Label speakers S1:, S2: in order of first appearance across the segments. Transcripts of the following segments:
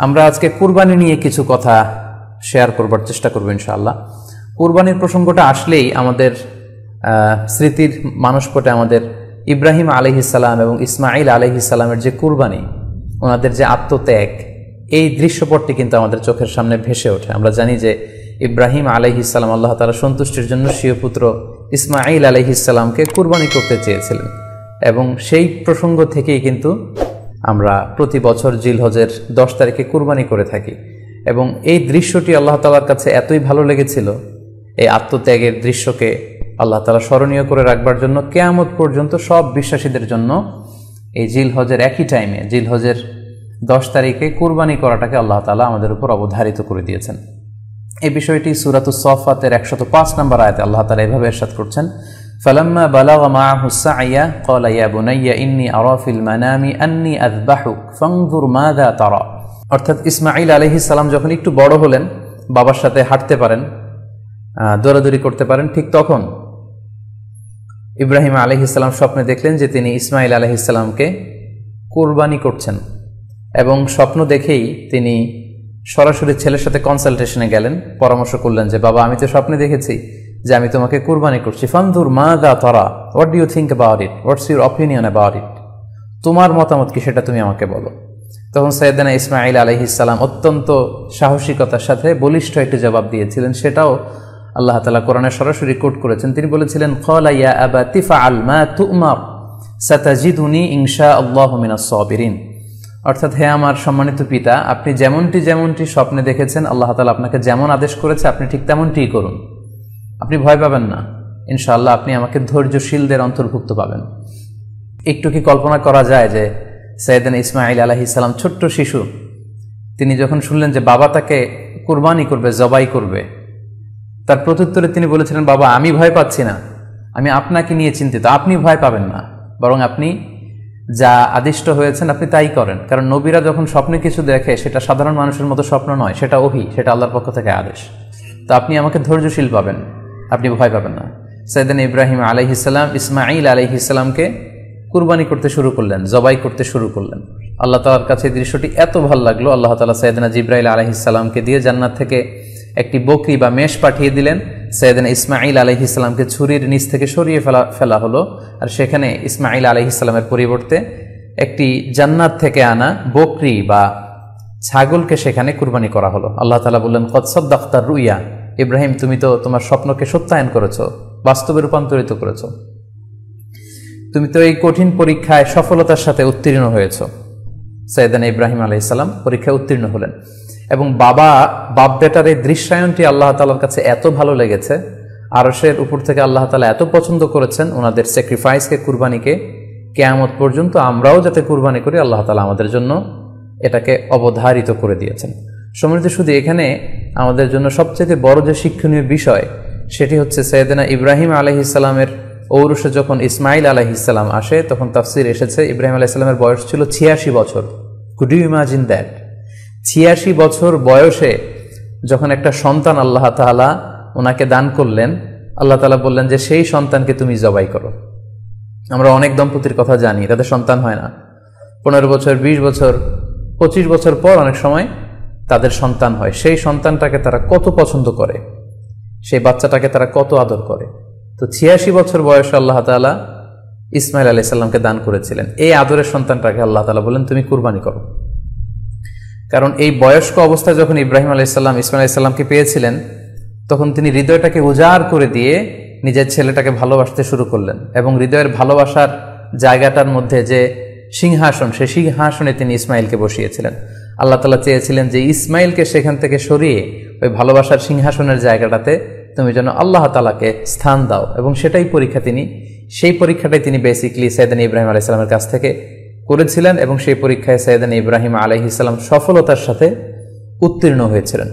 S1: আমরা আজকে কুরবানি নিয়ে কিছু কথা শেয়ার করবার চেষ্টা করব ইনশাআল্লাহ। কুরবানির প্রসঙ্গটা আসলেই আমাদের স্মৃতির মানসপটে আমাদের ইব্রাহিম আলাইহিস সালাম এবং ইসমাইল আলাইহিস সালামের যে কুরবানি, ওনাদের যে আত্মত্যাগ, এই দৃশ্যপটটি কিন্তু আমাদের চোখের সামনে ভেসে ওঠে। আমরা জানি যে ইব্রাহিম আলাইহিস সালাম আল্লাহ তাআলা সন্তুষ্টির জন্য স্বীয় পুত্র ইসমাইল আলাইহিস সালামকে কুরবানি করতে চেয়েছিলেন, এবং সেই প্রসঙ্গ থেকেই কিন্তু আমরা প্রতি বছর জিলহজের 10 তারিখে কুরবানি করে থাকি। এবং এই দৃশ্যটি আল্লাহ তাআলার কাছে এতই ভালো লেগেছিল, এই আত্মত্যাগের দৃশ্যকে আল্লাহ তাআলা স্মরণীয় করে রাখবার জন্য কিয়ামত পর্যন্ত সব বিশ্বাসীদের জন্য এই জিলহজের একই টাইমে, জিলহজের 10 তারিখে কুরবানি করাটাকে আল্লাহ তাআলা আমাদের উপর অবধারিত করে দিয়েছেন। এই বিষয়টি সূরাতুস সাফফাতের 105 নম্বর আয়াতে আল্লাহ তাআলা এভাবে ইরশাদ করছেন, ফালাম্মা বালাগা মাআহু সা'য়া ক্বালা ইয়া বুনাইয়া ইন্নী আরা ফিল মানামি আন্নী আযবাহুক ফানজুর মাযা তারা। অর্থাৎ ইসমাঈল আলাইহিস সালাম যখন একটু বড় হলেন, বাবার সাথে হাঁটতে পারেন, দৌড়াদৌড়ি করতে পারেন, ঠিক তখন ইব্রাহিম আলাইহিস সালাম স্বপ্নে দেখলেন যে তিনি ইসমাঈল আলাইহিস সালামকে কুরবানি করছেন, এবং স্বপ্ন দেখেই তিনি সরাসরি ছেলের সাথে কনসালটেশনে গেলেন, পরামর্শ করলেন যে বাবা, আমি তো স্বপ্নে দেখেছি যে আমি তোমাকে কুরবানি করছি, ফানজুর মাযা তারা, what do you think about it, what's your opinion about it, তোমার মতামত কি সেটা তুমি আমাকে বলো। তখন সাইয়েদনা ইসমাঈল আলাইহিস সালাম অত্যন্ত সাহসিকতার সাথে বলিষ্ঠ একটি জবাব দিয়েছিলেন, সেটাও আল্লাহ তাআলা কোরআনে সরাসরি কোট করেছেন। তিনি বলেছিলেন, ক্বালা ইয়া আবাতি ফাআল মা তু'মার সাতাজিদুনি ইনশাআল্লাহু মিনাস সাবিরিন। অর্থাৎ, হে আমার সম্মানিত পিতা, আপনি যেমনটি স্বপ্নে দেখেছেন, আল্লাহ তাআলা আপনাকে যেমন আদেশ করেছে আপনি ঠিক তেমনটিই করুন, আপনি ভয় পাবেন না, ইনশাআল্লাহ আপনি আমাকে ধৈর্যশীলদের অন্তর্ভুক্ত পাবেন। একটু কি কল্পনা করা যায় যে সাইয়েদনা ইসমাঈল আলাইহিস সালাম ছোট্ট শিশু, তিনি যখন শুনলেন যে বাবা তাকে কুরবানি করবে, জবাই করবে, তার প্রত্যুত্তরে তিনি বলেছিলেন, বাবা, আমি ভয় পাচ্ছি না, আমি আপনাকে নিয়ে চিন্তিত, আপনি ভয় পাবেন না, বরং আপনি যা আদিষ্ট হয়েছেন আপনি তাই করেন। কারণ নবীরা যখন স্বপ্নে কিছু দেখে, সেটা সাধারণ মানুষের মতো স্বপ্ন নয়, সেটা ওহী, সেটা আল্লাহর পক্ষ থেকে আদেশ। তো আপনি আমাকে ধৈর্যশীল পাবেন, আপনি ভয় পাবেন না। সাইয়েদনা ইব্রাহিম আলাইহিস সালাম ইসমাঈল আলাইহিস সালামকে কুরবানি করতে শুরু করলেন, জবাই করতে শুরু করলেন। আল্লাহ তাআলার কাছে এই দৃশ্যটি এত ভালো লাগলো, আল্লাহ তাআলা সাইয়েদনা জিবরাইল আলাইহিস সালামকে দিয়ে জান্নাত থেকে একটি বকরি বা মেষ পাঠিয়ে দিলেন। সাইয়েদনা ইসমাঈল আলাইহিস সালামকে ছুরির নিচ থেকে সরিয়ে ফেলা হলো, আর সেখানে ইসমাঈল আলাইহিস সালামের পরিবর্তে একটি জান্নাত থেকে আনা বকরি বা ছাগলকে সেখানে কুরবানি করা হলো। আল্লাহ তাআলা বললেন, কদ সাদ্দাকতা রুইয়া, ইব্রাহিম, তুমি তো তোমার স্বপ্নকে সত্যায়ন করেছো, বাস্তবে রূপান্তরিত করেছো, তুমি তো এই কঠিন পরীক্ষায় সফলতার সাথে উত্তীর্ণ হয়েছ। সাইয়েদনা ইব্রাহিম আলাইহিস সালাম পরীক্ষায় উত্তীর্ণ হলেন, এবং বাপ বেটার এই দৃশ্যায়নটি আল্লাহ তাআলার কাছে এত ভালো লেগেছে, আরশের উপর থেকে আল্লাহ তাআলা এত পছন্দ করেছেন ওনাদের স্যাক্রিফাইসকে, কুরবানিকে, কিয়ামত পর্যন্ত আমরাও যাতে কুরবানি করি, আল্লাহ তাআলা আমাদের জন্য এটাকে অবধারিত করে দিয়েছেন। সম্মানিত শুধু এখানে আমাদের জন্য সবচেয়ে বড় যে শিক্ষণীয় বিষয়, সেটি হচ্ছে সাইয়েদনা ইব্রাহিম আলাইহিস সালামের ঔরসে যখন ইসমাঈল আলাইহিস সালাম আসে, তখন তাফসীর এসেছে ইব্রাহিম আলাইহিস সালামের বয়স ছিল 86 বছর। Could you imagine that? 86 বছর বয়সে যখন একটা সন্তান আল্লাহ তাআলা ওনাকে দান করলেন, আল্লাহ তাআলা বললেন যে সেই সন্তানকে তুমি জবাই করো। আমরা অনেক দম্পতির কথা জানি, তাদের সন্তান হয় না, 15 বছর, 20 বছর, 25 বছর পর অনেক সময় তাদের সন্তান হয়। সেই সন্তানটাকে তারা কত পছন্দ করে, সেই বাচ্চাটাকে তারা কত আদর করে। তো 86 বছর বয়সে আল্লাহ তাআলা ইসমাঈল আলাইহিস সালামকে দান করেছিলেন। এই আদরের সন্তানটাকে আল্লাহ তাআলা বলেন, তুমি কুরবানি করো। কারণ এই বয়স্ক অবস্থায় যখন ইব্রাহিম আলাইহিস সালাম ইসমাঈল আলাইহিস সালামকে পেয়েছিলেন, তখন তিনি হৃদয়টাকে উজাড় করে দিয়ে নিজের ছেলেটাকে ভালোবাসতে শুরু করলেন, এবং হৃদয়ের ভালোবাসার জায়গাটার মধ্যে যে সিংহাসন, সেই সিংহাসনে তিনি ইসমাঈলকে বসিয়েছিলেন। আল্লাহ তাআলা চেয়েছিলেন যে ইসমাঈলকে সেখান থেকে সরিয়ে ওই ভালোবাসার সিংহাসনের জায়গাটাতে তুমি যেন আল্লাহ তাআলাকে স্থান দাও, এবং সেই পরীক্ষাটাই তিনি বেসিক্যালি সাইয়েদনা ইব্রাহিম আলাইহিস সালামের কাছ থেকে করেছিলেন, এবং সেই পরীক্ষায় সাইয়েদনা ইব্রাহিম আলাইহিস সালাম সফলতার সাথে উত্তীর্ণ হয়েছিলেন।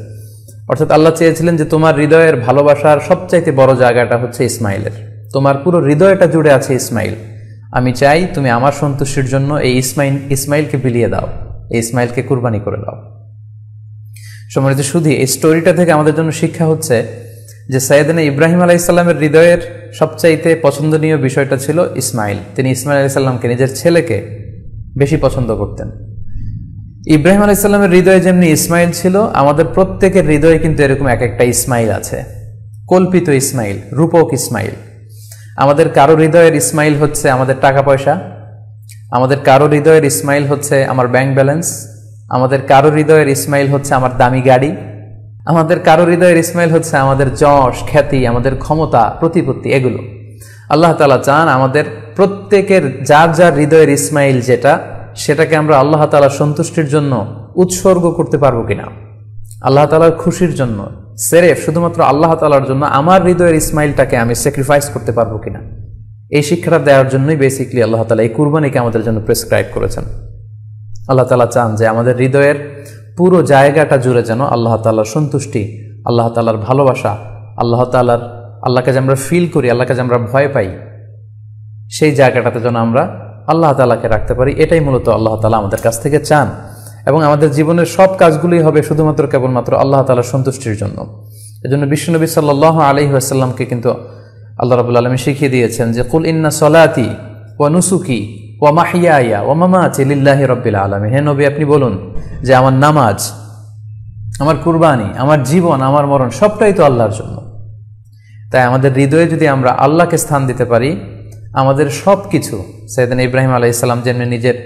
S1: অর্থাৎ আল্লাহ চেয়েছিলেন যে তোমার হৃদয়ের ভালোবাসার সবচাইতে বড় জায়গাটা হচ্ছে ইসমাঈলের, তোমার পুরো হৃদয়টা জুড়ে আছে ইসমাঈল। আমি চাই তুমি আমার সন্তুষ্টির জন্য এই ইসমাঈলকে বিলিয়ে দাও, এই ইসমাঈলকে কুরবানি করে দাও। সম্মানিত শুধু এই স্টোরিটা থেকে আমাদের জন্য শিক্ষা হচ্ছে যে সাইয়েদনা ইব্রাহিম আলাইহিস সালামের হৃদয়ের সবচাইতে পছন্দনীয় বিষয়টা ছিল ইসমাঈল। তিনি ইসমাঈল আলাইহিস সালামকে, নিজের ছেলেকে বেশি পছন্দ করতেন। ইব্রাহিম আলাইহিস সালামের হৃদয়ে যেমনি ইসমাইল ছিল, আমাদের প্রত্যেকের হৃদয়ে কিন্তু এরকম এক একটা ইসমাইল আছে, কল্পিত ইসমাইল, রূপক ইসমাইল। আমাদের কারো হৃদয়ের ইসমাইল হচ্ছে আমাদের টাকা পয়সা, আমাদের কারো হৃদয়ের ইসমাইল হচ্ছে আমার ব্যাংক ব্যালেন্স, আমাদের কারো হৃদয়ের ইসমাইল হচ্ছে আমার দামি গাড়ি, আমাদের কারো হৃদয়ের ইসমাইল হচ্ছে আমাদের যশ খ্যাতি, আমাদের ক্ষমতা প্রতিপত্তি। এগুলো আল্লাহ তাআলা চান আমাদের প্রত্যেকের যার যার হৃদয়ের ইসমাইল যেটা, সেটাকে আমরা আল্লাহ তাআলার সন্তুষ্টির জন্য উৎসর্গ করতে পারবো কিনা, আল্লাহ তাআলার খুশির জন্য, সেরেফ শুধুমাত্র আল্লাহ তাআলার জন্য আমার হৃদয়ের ইসমাইলটাকে আমি স্যাক্রিফাইস করতে পারবো কিনা। এই শিক্ষাটা দেওয়ার জন্যই বেসিক্যালি আল্লাহ তাআলা এই কুরবানিকে আমাদের জন্য প্রেসক্রাইব করেছেন। আল্লাহ তাআলা চান যে আমাদের হৃদয়ের পুরো জায়গাটা জুড়ে যেন আল্লাহ তাআলার সন্তুষ্টি, আল্লাহ তাআলার ভালোবাসা, আল্লাহকে যে আমরা ফিল করি, আল্লাহকে যে আমরা ভয় পাই, সেই জায়গাটাতে যেন আমরা আল্লাহ তাআলাকে রাখতে পারি। এটাই মূলত আল্লাহ তাআলা আমাদের কাছ থেকে চান। এবং আমাদের জীবনের সব কাজগুলোই হবে শুধুমাত্র কেবলমাত্র আল্লাহ তাআলার সন্তুষ্টির জন্য। এজন্য বিশ্বনবী সাল্লাল্লাহু আলাইহি ওয়াসাল্লামকে কিন্তু আল্লাহ রাব্বুল আলামিন শিখিয়ে দিয়েছেন যে কুল ইন্না সলাতি ওয়া নুসুকি ওয়া মাহইয়ায়া ওয়া মামাতি লিল্লাহি রাব্বিল আলামিন। হে নবী, আপনি বলুন যে আমার নামাজ, আমার কুরবানি, আমার জীবন, আমার মরণ সবটাই তো আল্লাহর জন্য। তাই আমাদের হৃদয়ে যদি আমরা আল্লাহকে স্থান দিতে পারি, আমাদের সব কিছু, সাইয়েদনা ইব্রাহিম আলাইহিস সালাম যেমনি নিজের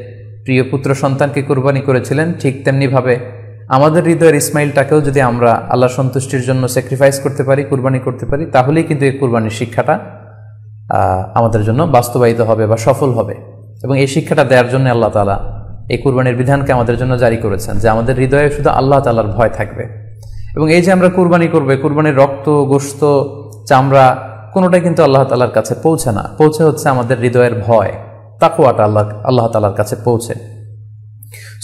S1: প্রিয় পুত্র সন্তানকে কুরবানি করেছিলেন, ঠিক তেমনিভাবে আমাদের হৃদয়ের ইসমাইলটাকেও যদি আমরা আল্লাহর সন্তুষ্টির জন্য স্যাক্রিফাইস করতে পারি, কুরবানি করতে পারি, তাহলেই কিন্তু এই কুরবানির শিক্ষাটা আমাদের জন্য বাস্তবায়িত হবে বা সফল হবে। এবং এই শিক্ষাটা দেওয়ার জন্য আল্লাহ তাআলা এই কুরবানির বিধানকে আমাদের জন্য জারি করেছেন, যে আমাদের হৃদয়ে শুধু আল্লাহ তাআলার ভয় থাকবে। এবং এই যে আমরা কুরবানি করবে, কুরবানির রক্ত, গোশত, চামড়া কোনোটাই কিন্তু আল্লাহ তাআলার কাছে পৌঁছে না, পৌঁছে হচ্ছে আমাদের হৃদয়ের ভয়, তাকওয়াটা আল্লাহ তাআলার কাছে পৌঁছে।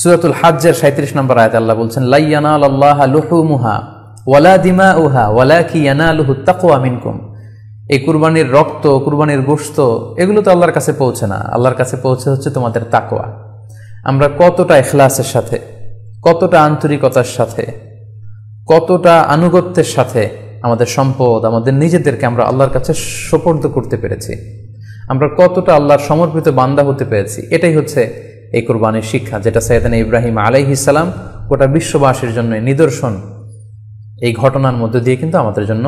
S1: সূরাতুল হজ্জের 37 নম্বর আয়াতে আল্লাহ বলছেন, লা ইয়ানালাল্লাহা লুহুমুহা ওয়ালা দিমাউহা ওয়ালাকি ইয়ানালুহুত তাকওয়া মিনকুম। এই কুরবানির রক্ত, কুরবানির গোশত, এগুলো তো আল্লাহর কাছে পৌঁছে না, আল্লাহর কাছে পৌঁছে হচ্ছে তোমাদের তাকওয়া। আমরা কতটা ইখলাসের সাথে, কতটা আন্তরিকতার সাথে, কতটা আনুগত্যের সাথে আমাদের সম্পদ, আমাদের নিজেদেরকে আমরা আল্লাহর কাছে সোপর্দ করতে পেরেছি, আমরা কতটা আল্লাহর সমর্পিত বান্দা হতে পেরেছি, এটাই হচ্ছে এই কুরবানির শিক্ষা, যেটা সাইয়েদনা ইব্রাহিম আলাইহিস সালাম গোটা বিশ্ববাসীর জন্য নিদর্শন এই ঘটনার মধ্য দিয়ে কিন্তু আমাদের জন্য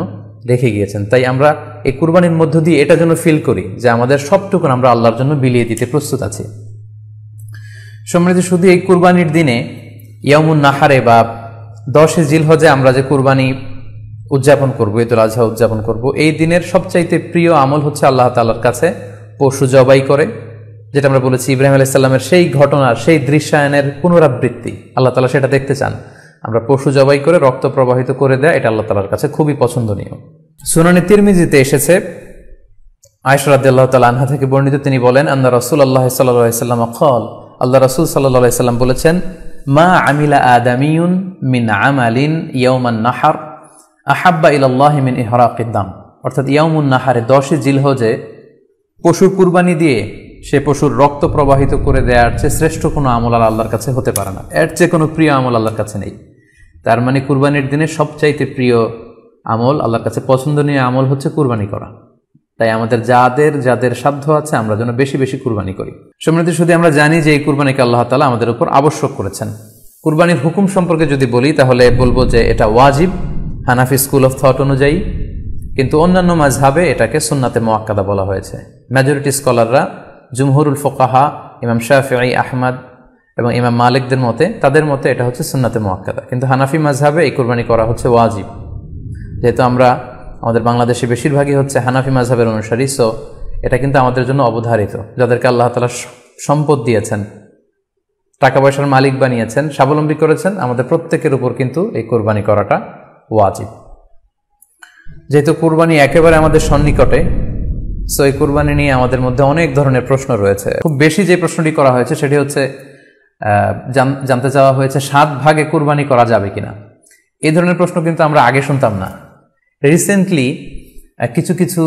S1: রেখে গিয়েছেন। তাই আমরা এই কুরবানির মধ্য দিয়ে এটা যেন ফিল করি যে আমাদের সবটুকু আমরা আল্লাহর জন্য বিলিয়ে দিতে প্রস্তুত আছি। সম্মানিত, শুধু এই কুরবানির দিনে ইয়াউমুন নাহারে বা 10 জিলহজে আমরা যে কুরবানি উদযাপন করবো, ঈদুল আজহা উদযাপন করব, এই দিনের সবচাইতে প্রিয় আমল হচ্ছে আল্লাহ তাআলার কাছে পশু জবাই করে, যেটা আমরা বলেছি ইব্রাহিম আলাইহিস সালামের সেই ঘটনার, সেই দৃশ্যায়নের পুনরাবৃত্তি আল্লাহ তাআলা সেটা দেখতে চান। আমরা পশু জবাই করে রক্ত প্রবাহিত করে দেয়, এটা আল্লাহ তাআলার কাছে খুবই পছন্দনীয়। সুনানে তিরমিজিতে এসেছে, আয়েশা রাদিয়াল্লাহু তাআলা আনহা থেকে বর্ণিত, তিনি বলেন, আন্না রাসূলুল্লাহ সাল্লাল্লাহু আলাইহি ওয়াসাল্লাম ক্বাল, আল্লাহ রাসূল সাল্লাল্লাহু আলাইহি ওয়াসাল্লাম বলেছেন, মা আমিলা আদামিয়ুন মিন আমালিন ইয়াউমান নাহার আহাব্বা ইলাল্লাহি মিন ইহরাকিদ দাম। অর্থাৎ ইয়াউমুন নাহারে 10 জিলহজে পশু কুরবানি দিয়ে সে পশুর রক্ত প্রবাহিত করে দেওয়ার চেয়ে শ্রেষ্ঠ কোনো আমল আর আল্লাহর কাছে হতে পারে না, এর চেয়ে কোনো প্রিয় আমল আল্লাহর কাছে নেই। তার মানে কুরবানির দিনে সবচাইতে প্রিয় আমল, আল্লাহর কাছে পছন্দনীয় আমল হচ্ছে কুরবানি করা। তাই আমাদের যাদের সাধ্য আছে আমরা যেন বেশি বেশি কুরবানি করি। সম্মানিত, শুধু আমরা জানি যে এই কুরবানিকে আল্লাহ তাআলা আমাদের উপর আবশ্যক করেছেন। কুরবানির হুকুম সম্পর্কে যদি বলি তাহলে বলবো যে এটা ওয়াজিব হানাফি স্কুল অফ থট অনুযায়ী, কিন্তু অন্যান্য মাযহাবে এটাকে সুন্নাতে মুআক্কাদা বলা হয়েছে। মেজরিটি স্কলাররা, জুমহুরুল ফুকাহা, ইমাম শাফিঈ, আহমদ এবং ইমাম মালিকদের মতে, তাদের মতে এটা হচ্ছে সুন্নাতে মুআক্কাদা। কিন্তু হানাফি মাযহাবে এই কুরবানি করা হচ্ছে ওয়াজিব। যেহেতু আমাদের বাংলাদেশে বেশিরভাগই হচ্ছে হানাফি মাযহাবের অনুসারী, সো এটা কিন্তু আমাদের জন্য অবধারিত। যাদেরকে আল্লাহ তাআলা সম্পদ দিয়েছেন, টাকা পয়সার মালিক বানিয়েছেন, স্বাবলম্বী করেছেন, আমাদের প্রত্যেকের উপর কিন্তু এই কুরবানি করাটা ওয়াজিব। যেহেতু কুরবানি একেবারে আমাদের সন্নিকটে, সো এই কুরবানি নিয়ে আমাদের মধ্যে অনেক ধরনের প্রশ্ন রয়েছে। খুব বেশি যে প্রশ্নটি করা হয়েছে সেটি হচ্ছে জানতে চাওয়া হয়েছে 7 ভাগে কুরবানি করা যাবে কিনা। এই ধরনের প্রশ্ন কিন্তু আমরা আগে শুনতাম না। রিসেন্টলি কিছু কিছু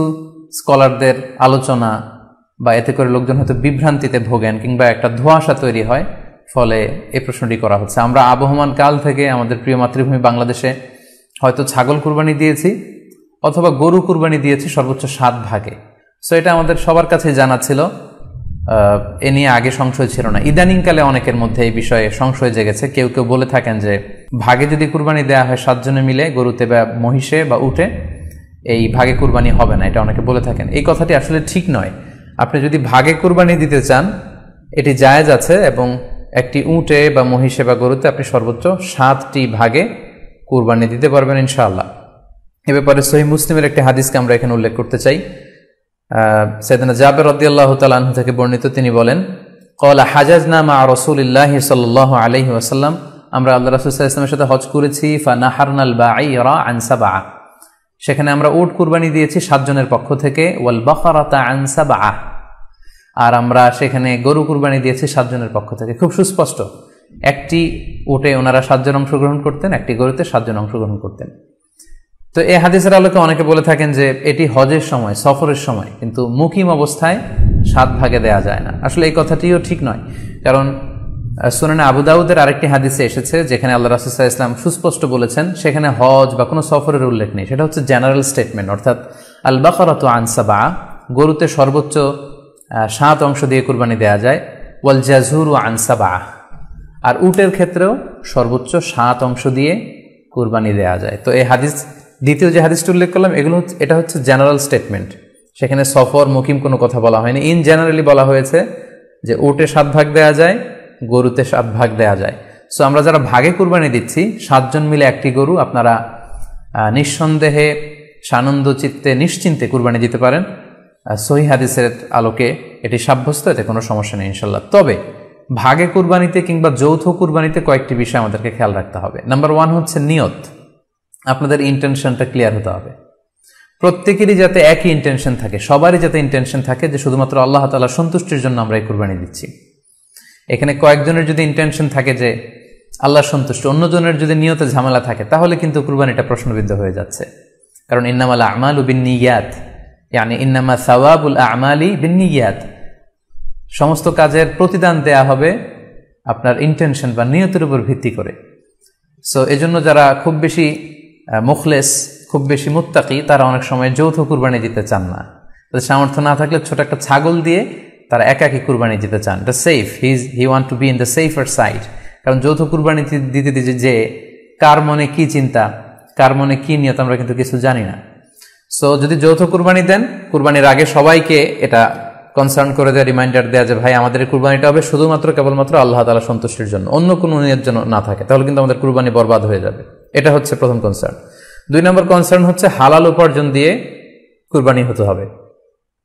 S1: স্কলারদের আলোচনা বা এতে করে লোকজন হয়তো বিভ্রান্তিতে ভোগেন কিংবা একটা ধোঁয়াশা তৈরি হয়, ফলে এই প্রশ্নটি করা হচ্ছে। আমরা আবহমান কাল থেকে আমাদের প্রিয় মাতৃভূমি বাংলাদেশে হয়তো ছাগল কুরবানি দিয়েছি অথবা গরু কুরবানি দিয়েছি সর্বোচ্চ 7 ভাগে। সো এটা আমাদের সবার কাছে জানা ছিল এ নিয়ে আগে সংশয় ছিল না, ইদানিংকালে অনেকের মধ্যে এই বিষয়ে সংশয় জেগেছে। কেউ কেউ বলে থাকেন যে ভাগে যদি কুরবানি দেওয়া হয় 7 জনে মিলে, গরুতে বা মহিষে বা উটে, এই ভাগে কুরবানি হবে না, এটা অনেকে বলে থাকেন। এই কথাটি আসলে ঠিক নয়। আপনি যদি ভাগে কুরবানি দিতে চান এটি জায়েজ আছে, এবং একটি উটে বা মহিষে বা গরুতে আপনি সর্বোচ্চ 7টি ভাগে কুরবানি দিতে পারবেন ইনশাআল্লাহ। এ ব্যাপারে সহিহ মুসলিমের একটি হাদিসকে আমরা এখানে উল্লেখ করতে চাই। সাইয়েদনা জাবের রাদিয়াল্লাহু তাআলা আনহু থেকে বর্ণিত, তিনি বলেন, ক্বালা হাজাজনা মা রাসূলিল্লাহি সাল্লাল্লাহু আলাইহি ওয়াসাল্লাম, আমরা আল্লাহ রাসূল সাল্লাল্লাহু আলাইহি ওয়াসাল্লামের সাথে হজ করেছি। ফানাহারনাল বাঈরা আন সাবআ, সেখানে আমরা উট কুরবানি দিয়েছি 7 জনের পক্ষ থেকে। ওয়াল বাকারাতা আন সাবআ, আর আমরা সেখানে গরু কুরবানি দিয়েছি 7 জনের পক্ষ থেকে। খুব সুস্পষ্ট, একটি উটে ওনারা 7 জন অংশগ্রহণ করতেন, একটি গরুতে 7 জন অংশগ্রহণ করতেন। তো এই হাদিসের আলোকে অনেকে বলে থাকেন যে এটি হজের সময়, সফরের সময়, কিন্তু মুকিম অবস্থায় 7 ভাগে দেয়া যায় না। আসলে এই কথাটিও ঠিক নয়, কারণ সুনানে আবু দাউদের আরেকটি হাদিসে এসেছে যেখানে আল্লাহ রাসূল সাল্লাল্লাহু আলাইহি ওয়াসাল্লাম সুস্পষ্ট বলেছেন, সেখানে হজ বা কোনো সফরের উল্লেখ নেই। সেটা হচ্ছে জেনারেল স্টেটমেন্ট, অর্থাৎ আল বাকারাতু আন সাবআ, গরুতে সর্বোচ্চ 7 অংশ দিয়ে কুরবানি দেয়া যায়। ওয়াল জাযুরু আন সাবআ, আর উটের ক্ষেত্রেও সর্বোচ্চ 7 অংশ দিয়ে কুরবানি দেয়া যায়। তো এই হাদিস, দ্বিতীয় যে হাদিসটি উল্লেখ করলাম, এটা হচ্ছে জেনারেল স্টেটমেন্ট, সেখানে সফর মুকিম কোনো কথা বলা হয়নি। ইন জেনারেলি বলা হয়েছে যে উটে 7 ভাগ দেয়া যায়, গরুতে 7 ভাগ দেয়া যায়। সো আমরা যারা ভাগে কুরবানি দিচ্ছি 7 জন মিলে একটি গরু, আপনারা নিঃসন্দেহে সানন্দ চিত্তে নিশ্চিন্তে কুরবানি দিতে পারেন। সহিহ হাদিসের আলোকে এটি সাব্যস্ত, এতে কোনো সমস্যা নেই ইনশাল্লাহ। তবে ভাগে কুরবানিতে কিংবা যৌথ কুরবানিতে কয়েকটি বিষয় আমাদেরকে খেয়াল রাখতে হবে। নাম্বার 1 হচ্ছে নিয়ত। আপনাদের ইন্টেনশনটা ক্লিয়ার হতে হবে। প্রত্যেকেরই যাতে একই ইন্টেনশন থাকে, সবারই যাতে ইন্টেনশন থাকে যে শুধুমাত্র আল্লাহ তাআলার সন্তুষ্টির জন্য আমরা এই কুরবানি দিচ্ছি। এখানে কয়েকজনের যদি ইন্টেনশন থাকে যে আল্লাহর সন্তুষ্টি, অন্যজনের যদি নিয়তে ঝামেলা থাকে, তাহলে কিন্তু কুরবানিটা প্রশ্নবিদ্ধ হয়ে যাচ্ছে। কারণ ইন্নামাল আমালু বিন্নিয়াত, ইয়ানি ইন্নামা সাওয়াবুল আমালি বিন্নিয়াত, সমস্ত কাজের প্রতিদান দেয়া হবে আপনার ইন্টেনশন বা নিয়তের উপর ভিত্তি করে। সো এজন্য যারা খুব বেশি মুখলেস, খুব বেশি মুত্তাকি, তারা অনেক সময় যৌথ কুরবানি দিতে চান না। তাদের সামর্থ্য না থাকলে ছোট একটা ছাগল দিয়ে তারা একাকি কুরবানি দিতে চান। এটা safe, he want to be in the safer side. কারণ যৌথ কুরবানি দিতে দিতে যে কার মনে কি চিন্তা, কার মনে কি নিয়ত, আমরা কিন্তু কিছু জানি না। সো যদি যৌথ কুরবানি দেন, কুরবানির আগে সবাইকে এটা কনসার্ন করে দেওয়া, রিমাইন্ডার দেওয়া যে ভাই আমাদের কুরবানিটা হবে শুধুমাত্র কেবলমাত্র আল্লাহ তাআলা সন্তুষ্টির জন্য, অন্য কোনো নিয়ত যেন না থাকে, তাহলে কিন্তু আমাদের কুরবানি বরবাদ হয়ে যাবে। এটা হচ্ছে প্রথম কনসার্ন। 2 নম্বর কনসার্ন হচ্ছে হালাল উপার্জন দিয়ে কুরবানি হতে হবে।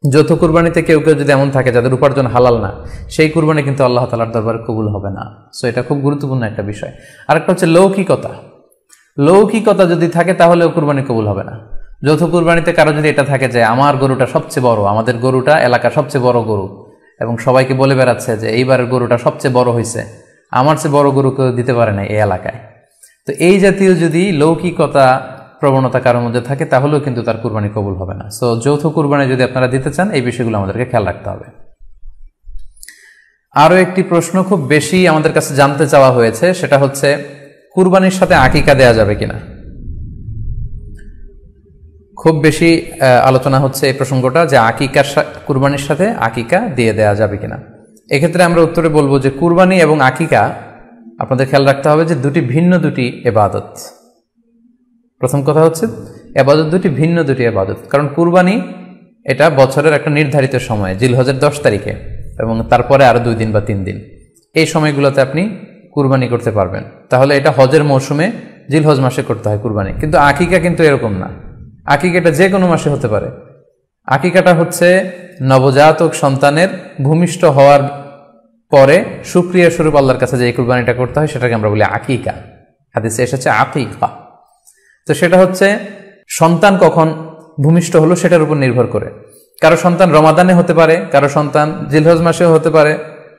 S1: যৌথ কুরবানিতে কেউ কেউ যদি এমন থাকে যাদের উপার্জন হালাল না, সেই কুরবানি কিন্তু আল্লাহ তাআলার দরবারে কবুল হবে না। সো এটা খুব গুরুত্বপূর্ণ একটা বিষয়। আরেকটা হচ্ছে লৌকিকতা। লৌকিকতা যদি থাকে তাহলেও কুরবানি কবুল হবে না। যৌথ কুরবানিতে কারো যদি এটা থাকে যে আমার গরুটা সবচেয়ে বড়, আমাদের গরুটা এলাকার সবচেয়ে বড় গরু, এবং সবাইকে বলে বেড়াচ্ছে যে এইবারের গরুটা সবচেয়ে বড় হয়েছে, আমার চেয়ে বড় গরু কেউ দিতে পারে না এই এলাকায়। তো এই জাতীয় যদি লৌকিকতা প্রবণতা কারোর মধ্যে থাকে, তাহলেও কিন্তু তার কুরবানি কবুল হবে না। সো যৌথ কুরবানি যদি আপনারা দিতে চান, এই বিষয়গুলো আমাদেরকে খেয়াল রাখতে হবে। আরও একটি প্রশ্ন খুব বেশি আমাদের কাছে জানতে চাওয়া হয়েছে, সেটা হচ্ছে কুরবানির সাথে আকিকা দেয়া যাবে কিনা। খুব বেশি আলোচনা হচ্ছে এই প্রসঙ্গটা যে কুরবানির সাথে আকিকা দিয়ে দেয়া যাবে কিনা। এক্ষেত্রে আমরা উত্তরে বলবো যে কুরবানি এবং আকিকা আপনাদের খেয়াল রাখতে হবে যে ভিন্ন দুটি ইবাদত। প্রথম কথা হচ্ছে ইবাদত ভিন্ন দুটি ইবাদত। কারণ কুরবানি এটা বছরের একটা নির্ধারিত সময়, জিলহজের 10 তারিখে, এবং তারপরে আরো 2 দিন বা 3 দিন, এই সময়গুলোতে আপনি কুরবানি করতে পারবেন। তাহলে এটা হজের মৌসুমে জিলহজ মাসে করতে হয় কুরবানি। কিন্তু আকিকা কিন্তু এরকম না। আকিকাটা যে কোনো মাসে হতে পারে। আকিকাটা হচ্ছে নবজাতক সন্তানের ভূমিষ্ঠ হওয়ার পরে শুকরিয়া স্বরূপ আল্লাহর কাছে যে কুরবানিটা করতে হয়, সেটাকে আমরা বলি আকিকা। হাদিসে এসেছে আকিকা। তো সেটা হচ্ছে সন্তান কখন ভূমিষ্ঠ হলো সেটার উপর নির্ভর করে। কারো সন্তান রমাদানে হতে পারে, কারো সন্তান জিলহজ মাসেও হতে পারে,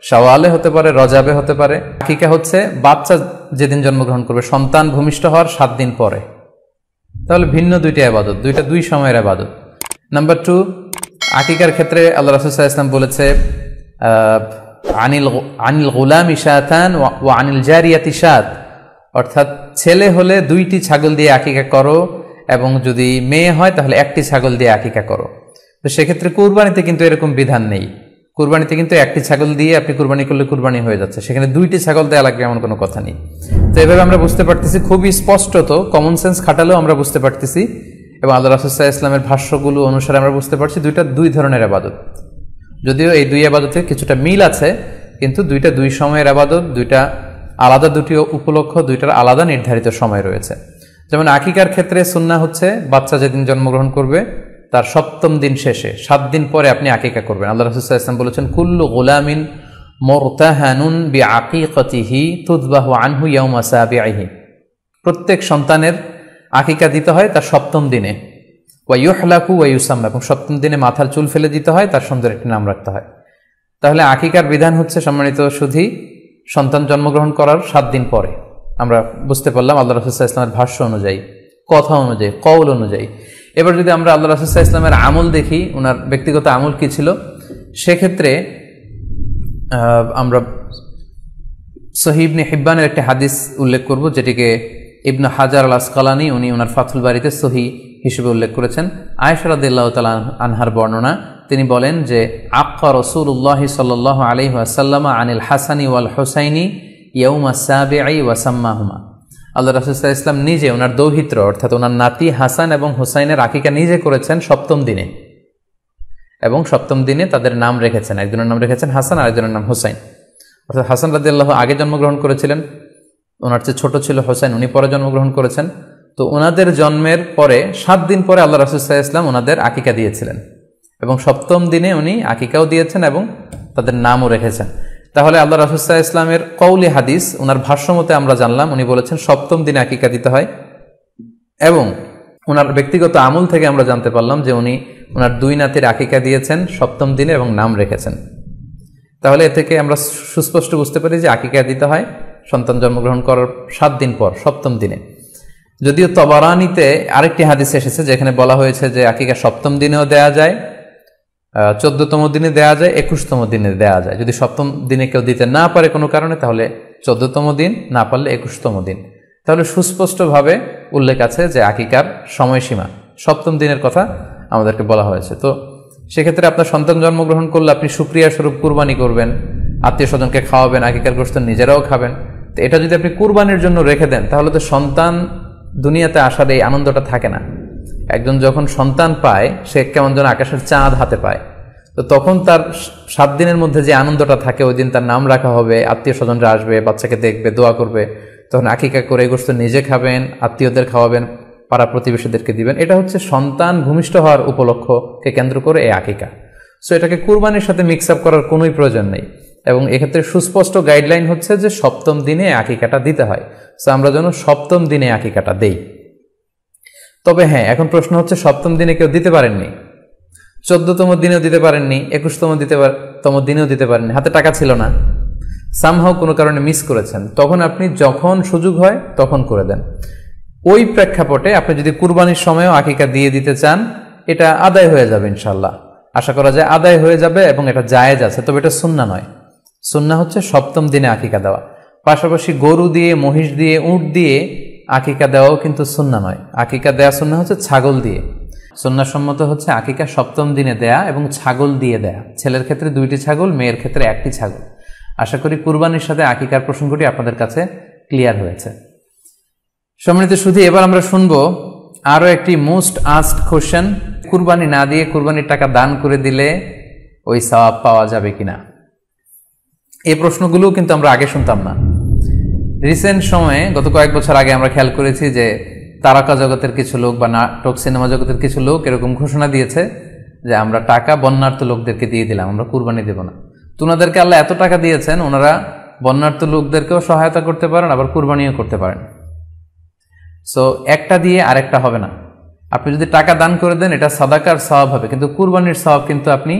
S1: শাওয়ালে হতে পারে, রজাবে হতে পারে। আকিকা হচ্ছে বাচ্চা যেদিন জন্মগ্রহণ করবে, সন্তান ভূমিষ্ঠ হওয়ার 7 দিন পরে। তাহলে ভিন্ন দুইটা ইবাদত, দুই সময়ের ইবাদত। নাম্বার 2, আকিকার ক্ষেত্রে আল্লাহ রাসূল সাল্লাল্লাহু আলাইহি ওয়াসাল্লাম বলেছে আনিল গুলামি শাতান ওয়া আনিল জারিয়াতি শাত, অর্থাৎ ছেলে হলে 2টি ছাগল দিয়ে আকিকা করো, এবং যদি মেয়ে হয় তাহলে 1টি ছাগল দিয়ে আকিকা করো। তো সেক্ষেত্রে কুরবানিতে কিন্তু এরকম বিধান নেই। কুরবানিতে কিন্তু একটি ছাগল দিয়ে আপনি কুরবানি করলে কুরবানি হয়ে যাচ্ছে, সেখানে 2টি ছাগল দেওয়া লাগবে এমন কোনো কথা নেই। তো এভাবে আমরা বুঝতে পারতেছি, খুবই স্পষ্টত কমন সেন্স খাটালেও আমরা বুঝতে পারতেছি, এবং আল্লাহ রাসূল সাল্লাল্লাহু আলাইহি ওয়াসাল্লামের ভাষ্যগুলো অনুসারে আমরা বুঝতে পারছি দুইটা 2 ধরনের ইবাদত। যদিও এই 2 ইবাদতে কিছুটা মিল আছে, কিন্তু দুইটা 2 সময়ের ইবাদত, দুইটা আলাদা, দুটি উপলক্ষ, দুইটার আলাদা নির্ধারিত সময় রয়েছে। যেমন আকিকার ক্ষেত্রে সুন্নাহ হচ্ছে বাচ্চা যেদিন জন্মগ্রহণ করবে তার 7ম দিন শেষে 7 দিন পরে আপনি আকিকা করবেন। আল্লাহ রাসূল সাল্লাল্লাহু আলাইহি ওয়াসাল্লাম বলেছেন, কুল্লু গুলামিন মুরতাহানুন বিআকিকাতিহি তুযবাহু আনহু ইয়াওমা সাবিহি। প্রত্যেক সন্তানের আকিকা দিতে হয় তার 7ম দিনে, ওয়া ইউহলাকু ওয়া ইউসাম্মা, এবং 7ম দিনে মাথার চুল ফেলে দিতে হয়, তার সুন্দর একটি নাম রাখতে হয়। তাহলে আকিকার বিধান হচ্ছে সম্মানিত সুধী সন্তান জন্মগ্রহণ করার 7 দিন পরে। আমরা বুঝতে পারলাম আল্লাহ রাসূল সাল্লাল্লাহু আলাইহি ওয়াসাল্লামের ভাষ্য অনুযায়ী, কথা অনুযায়ী, কওল অনুযায়ী। এবার যদি আমরা আল্লাহ রাসূল সাল্লাল্লাহু আলাইহি ওয়াসাল্লামের আমল দেখি, ওনার ব্যক্তিগত আমল কি ছিল, সেক্ষেত্রে আমরা সহিহ ইবনে হিব্বানের একটি হাদিস উল্লেখ করব, যেটিকে ইবনে হাজার আল আসকালানি উনি ওনার ফাথুল বারিতে সহিহ হিসেবে উল্লেখ করেছেন। আয়েশা রাদিয়াল্লাহু তাআলা আনহার বর্ণনা, তিনি বলেন যে আক্কা রাসূলুল্লাহ সাল্লাল্লাহু আলাইহি ওয়াসাল্লাম আনিল হাসানি ওয়াল হুসাইনি ইয়াউমা সাবিঈ ওয়া সাম্মাহুমা। আল্লাহ রাসূল সাল্লাল্লাহু আলাইহি ওয়াসাল্লাম নিজে ওনার দৌহিত্র অর্থাৎ ওনার নাতি হাসান এবং হুসাইনের আকিকা নিজে করেছেন 7ম দিনে, এবং 7ম দিনে তাদের নাম রেখেছেন। একজনের নাম রেখেছেন হাসান, আরেকজনের নাম হুসাইন। অর্থাৎ হাসান রাদিয়াল্লাহু আগে জন্মগ্রহণ করেছিলেন, ওনার চেয়ে ছোট ছিল হুসাইন, উনি পরে জন্মগ্রহণ করেছেন। তো ওনাদের জন্মের পরে 7 দিন পরে আল্লাহ রাসূল সাল্লাল্লাহু আলাইহি ওয়াসাল্লাম ওনাদের আকিকা দিয়েছিলেন, এবং 7ম দিনে উনি আকিকাও দিয়েছেন এবং তাদের নামও রেখেছেন। তাহলে আল্লাহ রাসূল সাল্লাল্লাহু আলাইহি ওয়াসাল্লামের কওলি হাদিস, ওনার ভাষ্য মতে আমরা জানলাম উনি বলেছেন 7ম দিনে আকিকা দিতে হয়, এবং ওনার ব্যক্তিগত আমল থেকে আমরা জানতে পারলাম যে উনি ওনার 2 নাতির আকিকা দিয়েছেন 7ম দিনে এবং নাম রেখেছেন। তাহলে এ থেকে আমরা সুস্পষ্ট বুঝতে পারি যে আকিকা দিতে হয় সন্তান জন্মগ্রহণ করার 7 দিন পর, 7ম দিনে। যদিও তবারানিতে আরেকটি হাদিস এসেছে যেখানে বলা হয়েছে যে আকিকা 7ম দিনেও দেয়া যায়, 14তম দিনে দেয়া যায়, 21তম দিনে দেয়া যায়। যদি 7ম দিনে কেউ দিতে না পারে কোনো কারণে, তাহলে 14তম দিন, না পারলে 21তম দিন। তাহলে সুস্পষ্টভাবে উল্লেখ আছে যে আকিকার সময়সীমা 7ম দিনের কথা আমাদেরকে বলা হয়েছে। তো সেক্ষেত্রে আপনার সন্তান জন্মগ্রহণ করলে আপনি শুকরিয়া স্বরূপ কুরবানি করবেন, আত্মীয় স্বজনকে খাওয়াবেন, আকিকার গোশত নিজেরাও খাবেন। তো এটা যদি আপনি কুরবানির জন্য রেখে দেন, তাহলে তো সন্তান দুনিয়াতে আসার এই আনন্দটা থাকে না। একজন যখন সন্তান পায়, সে কেমন যেন আকাশের চাঁদ হাতে পায়। তো তখন তার 7 দিনের মধ্যে যে আনন্দটা থাকে, ওই দিন তার নাম রাখা হবে, আত্মীয় স্বজনরা আসবে, বাচ্চাকে দেখবে, দোয়া করবে, তখন আকিকা করে গোশত নিজে খাবেন, আত্মীয়দের খাওয়াবেন, পাড়া প্রতিবেশীদেরকে দিবেন। এটা হচ্ছে সন্তান ভূমিষ্ঠ হওয়ার উপলক্ষকে কেন্দ্র করে এই আকিকা। সো এটাকে কুরবানির সাথে মিক্স আপ করার কোনোই প্রয়োজন নেই, এবং এক্ষেত্রে সুস্পষ্ট গাইডলাইন হচ্ছে যে 7ম দিনে আকিকাটা দিতে হয়। সো আমরা যেন 7ম দিনে আকিকাটা দেই। তবে হ্যাঁ, এখন প্রশ্ন হচ্ছে 7ম দিনে কেউ দিতে পারেননি, 14তম দিনেও দিতে পারেননি, 21তম দিনেও দিতে পারেননি, হাতে টাকা ছিল না, সামহাও কোনো কারণে মিস করেছেন, তখন আপনি যখন সুযোগ হয় তখন করে দেন। ওই প্রেক্ষাপটে আপনি যদি কুরবানির সময়ও আকিকা দিয়ে দিতে চান, এটা আদায় হয়ে যাবে ইনশাল্লাহ। আশা করা যায় আদায় হয়ে যাবে, এবং এটা জায়েজ আছে। তবে এটা সুন্নাহ নয়। সুন্নাহ হচ্ছে 7ম দিনে আকিকা দেওয়া। পাশাপাশি গরু দিয়ে, মহিষ দিয়ে, উট দিয়ে আকিকা দেওয়াও কিন্তু সুন্নাহ নয়। আকিকা দেয়া সুন্নাহ হচ্ছে ছাগল দিয়ে। সুন্নাহসম্মত হচ্ছে আকিকা 7ম দিনে দেয়া এবং ছাগল দিয়ে দেয়া। ছেলের ক্ষেত্রে 2টি ছাগল, মেয়ের ক্ষেত্রে 1টি ছাগল। আশা করি কুরবানির সাথে আকিকার প্রসঙ্গটি আপনাদের কাছে ক্লিয়ার হয়েছে। সম্মানিত শুধু এবার আমরা শুনবো আরো একটি মোস্ট আস্কড কোশ্চেন, কুরবানি না দিয়ে কুরবানির টাকা দান করে দিলে ওই সওয়াব পাওয়া যাবে কিনা। এই প্রশ্নগুলো কিন্তু আমরা আগে শুনতাম না। রিসেন্ট সময়ে, গত কয়েক বছর আগে আমরা খেয়াল করেছি যে তারকা জগতের কিছু লোক বা নাটক সিনেমা জগতের কিছু লোক এরকম ঘোষণা দিয়েছে যে আমরা টাকা বন্যার্থ লোকদেরকে দিয়ে দিলাম, আমরা কুরবানি দেব না। তো ওনাদেরকে আল্লাহ এত টাকা দিয়েছেন, ওনারা বন্যার্থ লোকদেরকেও সহায়তা করতে পারেন, আবার কুরবানিও করতে পারেন। সো একটা দিয়ে আরেকটা হবে না। আপনি যদি টাকা দান করে দেন, এটা সাদাকার সওয়াব হবে, কিন্তু কুরবানির সওয়াব কিন্তু আপনি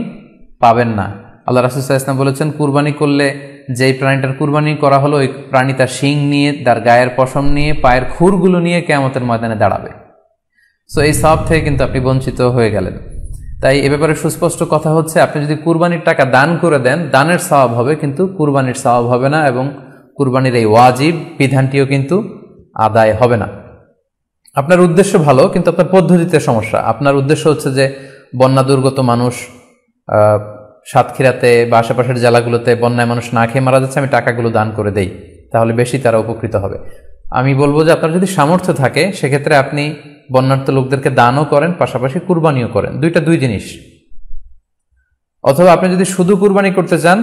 S1: পাবেন না। আল্লাহ রাসূল সাল্লাল্লাহু আলাইহি ওয়াসাল্লাম বলেছেন, কুরবানি করলে যেই প্রাণীটার কুরবানি করা হলো, ওই প্রাণী তার শিং নিয়ে, তার গায়ের পশম নিয়ে, পায়ের খুরগুলো নিয়ে কিয়ামতের ময়দানে দাঁড়াবে। সো এই সওয়াব থেকে কিন্তু আপনি বঞ্চিত হয়ে গেলেন। তাই এ ব্যাপারে সুস্পষ্ট কথা হচ্ছে, আপনি যদি কুরবানির টাকা দান করে দেন, দানের সওয়াব হবে, কিন্তু কুরবানির সওয়াব হবে না, এবং কুরবানির এই ওয়াজিব বিধানটিও কিন্তু আদায় হবে না। আপনার উদ্দেশ্য ভালো, কিন্তু আপনার পদ্ধতিতে সমস্যা। আপনার উদ্দেশ্য হচ্ছে যে বন্যা দুর্গত মানুষ সাতক্ষীরাতে বা আশেপাশের জেলাগুলোতে বন্যায় মানুষ না খেয়ে মারা যাচ্ছে, আমি টাকাগুলো দান করে দেই, তাহলে বেশি তারা উপকৃত হবে। আমি বলবো যে আপনার যদি সামর্থ্য থাকে সেক্ষেত্রে আপনি বন্যার্ত লোকদেরকে দানও করেন, পাশাপাশি কুরবানিও করেন, দুই জিনিস। অথবা আপনি যদি শুধু কুরবানি করতে চান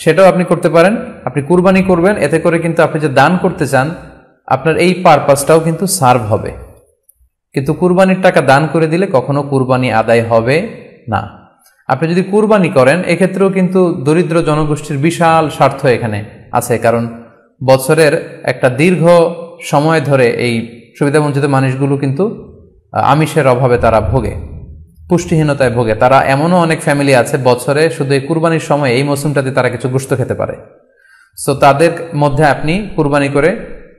S1: সেটাও আপনি করতে পারেন, আপনি কুরবানি করবেন, এতে করে কিন্তু আপনি যে দান করতে চান আপনার এই পারপাসটাও কিন্তু সার্ভ হবে। কিন্তু কুরবানির টাকা দান করে দিলে কখনো কুরবানি আদায় হবে না। আপনি যদি কুরবানি করেন এক্ষেত্রেও কিন্তু দরিদ্র জনগোষ্ঠীর বিশাল স্বার্থ এখানে আছে, কারণ বছরের একটা দীর্ঘ সময় ধরে এই সুবিধাবঞ্চিত মানুষগুলো কিন্তু আমিষের অভাবে তারা ভোগে, পুষ্টিহীনতায় ভোগে। তারা এমনও অনেক ফ্যামিলি আছে বছরে শুধু এই কুরবানির সময় এই মৌসুমটাতে তারা কিছু গোশত খেতে পারে। সো তাদের মধ্যে আপনি কুরবানি করে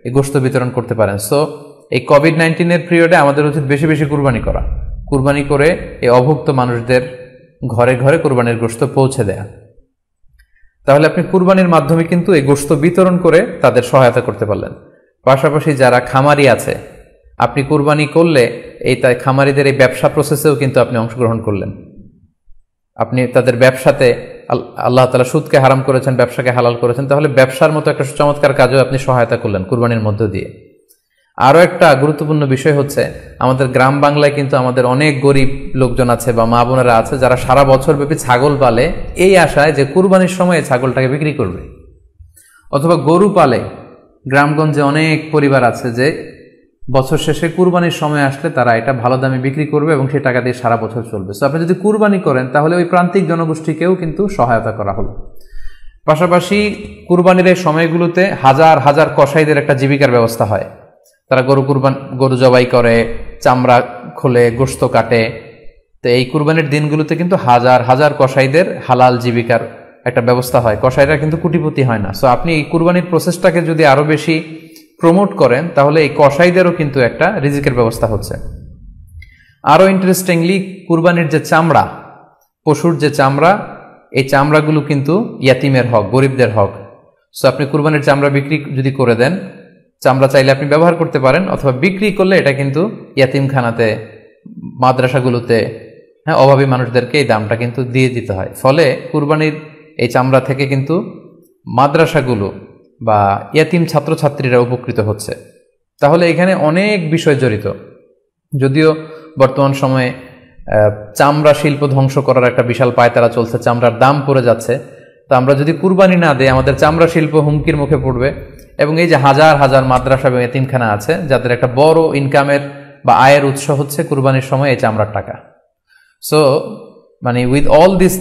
S1: এই গোশত বিতরণ করতে পারেন। সো এই কোভিড-19 পিরিয়ডে আমাদের উচিত বেশি বেশি কুরবানি করা, কুরবানি করে এই অভুক্ত মানুষদের ঘরে ঘরে কুরবানির গোশত পৌঁছে দেয়া। তাহলে আপনি কুরবানির মাধ্যমে কিন্তু এই গোশত বিতরণ করে তাদের সহায়তা করতে পারলেন। পাশাপাশি যারা খামারি আছে, আপনি কুরবানি করলে এই খামারিদের এই ব্যবসা প্রসেসেও কিন্তু আপনি অংশগ্রহণ করলেন। আপনি তাদের ব্যবসাতে, আল্লাহ তাআলা সুদকে হারাম করেছেন, ব্যবসাকে হালাল করেছেন, তাহলে ব্যবসার মতো একটা চমৎকার কাজেও আপনি সহায়তা করলেন কুরবানির মধ্য দিয়ে। আরও একটা গুরুত্বপূর্ণ বিষয় হচ্ছে, আমাদের গ্রাম বাংলায় কিন্তু আমাদের অনেক গরিব লোকজন আছে বা মা বোনেরা আছে যারা সারা বছর ব্যাপী ছাগল পালে এই আশায় যে কুরবানির সময় ছাগলটাকে বিক্রি করবে, অথবা গরু পালে। গ্রামগঞ্জে অনেক পরিবার আছে যে বছর শেষে কুরবানির সময় আসলে তারা এটা ভালো দামে বিক্রি করবে এবং সেই টাকা দিয়ে সারা বছর চলবে। সো আপনি যদি কুরবানি করেন তাহলে ওই প্রান্তিক জনগোষ্ঠীকেও কিন্তু সহায়তা করা হলো। পাশাপাশি কুরবানির এই সময়গুলোতে হাজার হাজার কসাইদের একটা জীবিকার ব্যবস্থা হয়। তারা গরু জবাই করে, চামড়া খোলে, গোশত কাটে। তো এই কুরবানির দিনগুলোতে কিন্তু হাজার হাজার কসাইদের হালাল জীবিকার একটা ব্যবস্থা হয়। কসাইরা কিন্তু কোটিপতি হয় না। সো আপনি এই কুরবানির প্রসেসটাকে যদি আরো বেশি প্রমোট করেন তাহলে এই কসাইদেরও কিন্তু একটা রিজিকের ব্যবস্থা হচ্ছে। আরো ইন্টারেস্টিংলি, কুরবানির যে চামড়া, পশুর যে চামড়া, এই চামড়াগুলো কিন্তু ইয়াতিমের হক, গরিবদের হক। সো আপনি কুরবানির চামড়া বিক্রি যদি করে দেন, চামড়া চাইলে আপনি ব্যবহার করতে পারেন, অথবা বিক্রি করলে এটা কিন্তু ইয়াতিমখানাতে, মাদ্রাসাগুলোতে, অভাবী মানুষদেরকে এই দামটা কিন্তু দিয়ে দিতে হয়। ফলে কুরবানির এই চামড়া থেকে কিন্তু মাদ্রাসাগুলো বা ইয়াতিম ছাত্রছাত্রীরা উপকৃত হচ্ছে। তাহলে এখানে অনেক বিষয় জড়িত। যদিও বর্তমান সময়ে চামড়া শিল্প ধ্বংস করার একটা বিশাল পায়তারা চলছে, চামড়ার দাম পড়ে যাচ্ছে। তো আমরা যদি কুরবানি না দিই আমাদের চামড়া শিল্প হুমকির মুখে পড়বে। এবং এই যে হাজার হাজার মাদ্রাসা এবং এতিমখানা আছে যাদের একটা বড় ইনকামের বা আয়ের উৎস হচ্ছে কুরবানির সময় এই চামড়ার টাকা। সো মানে with all this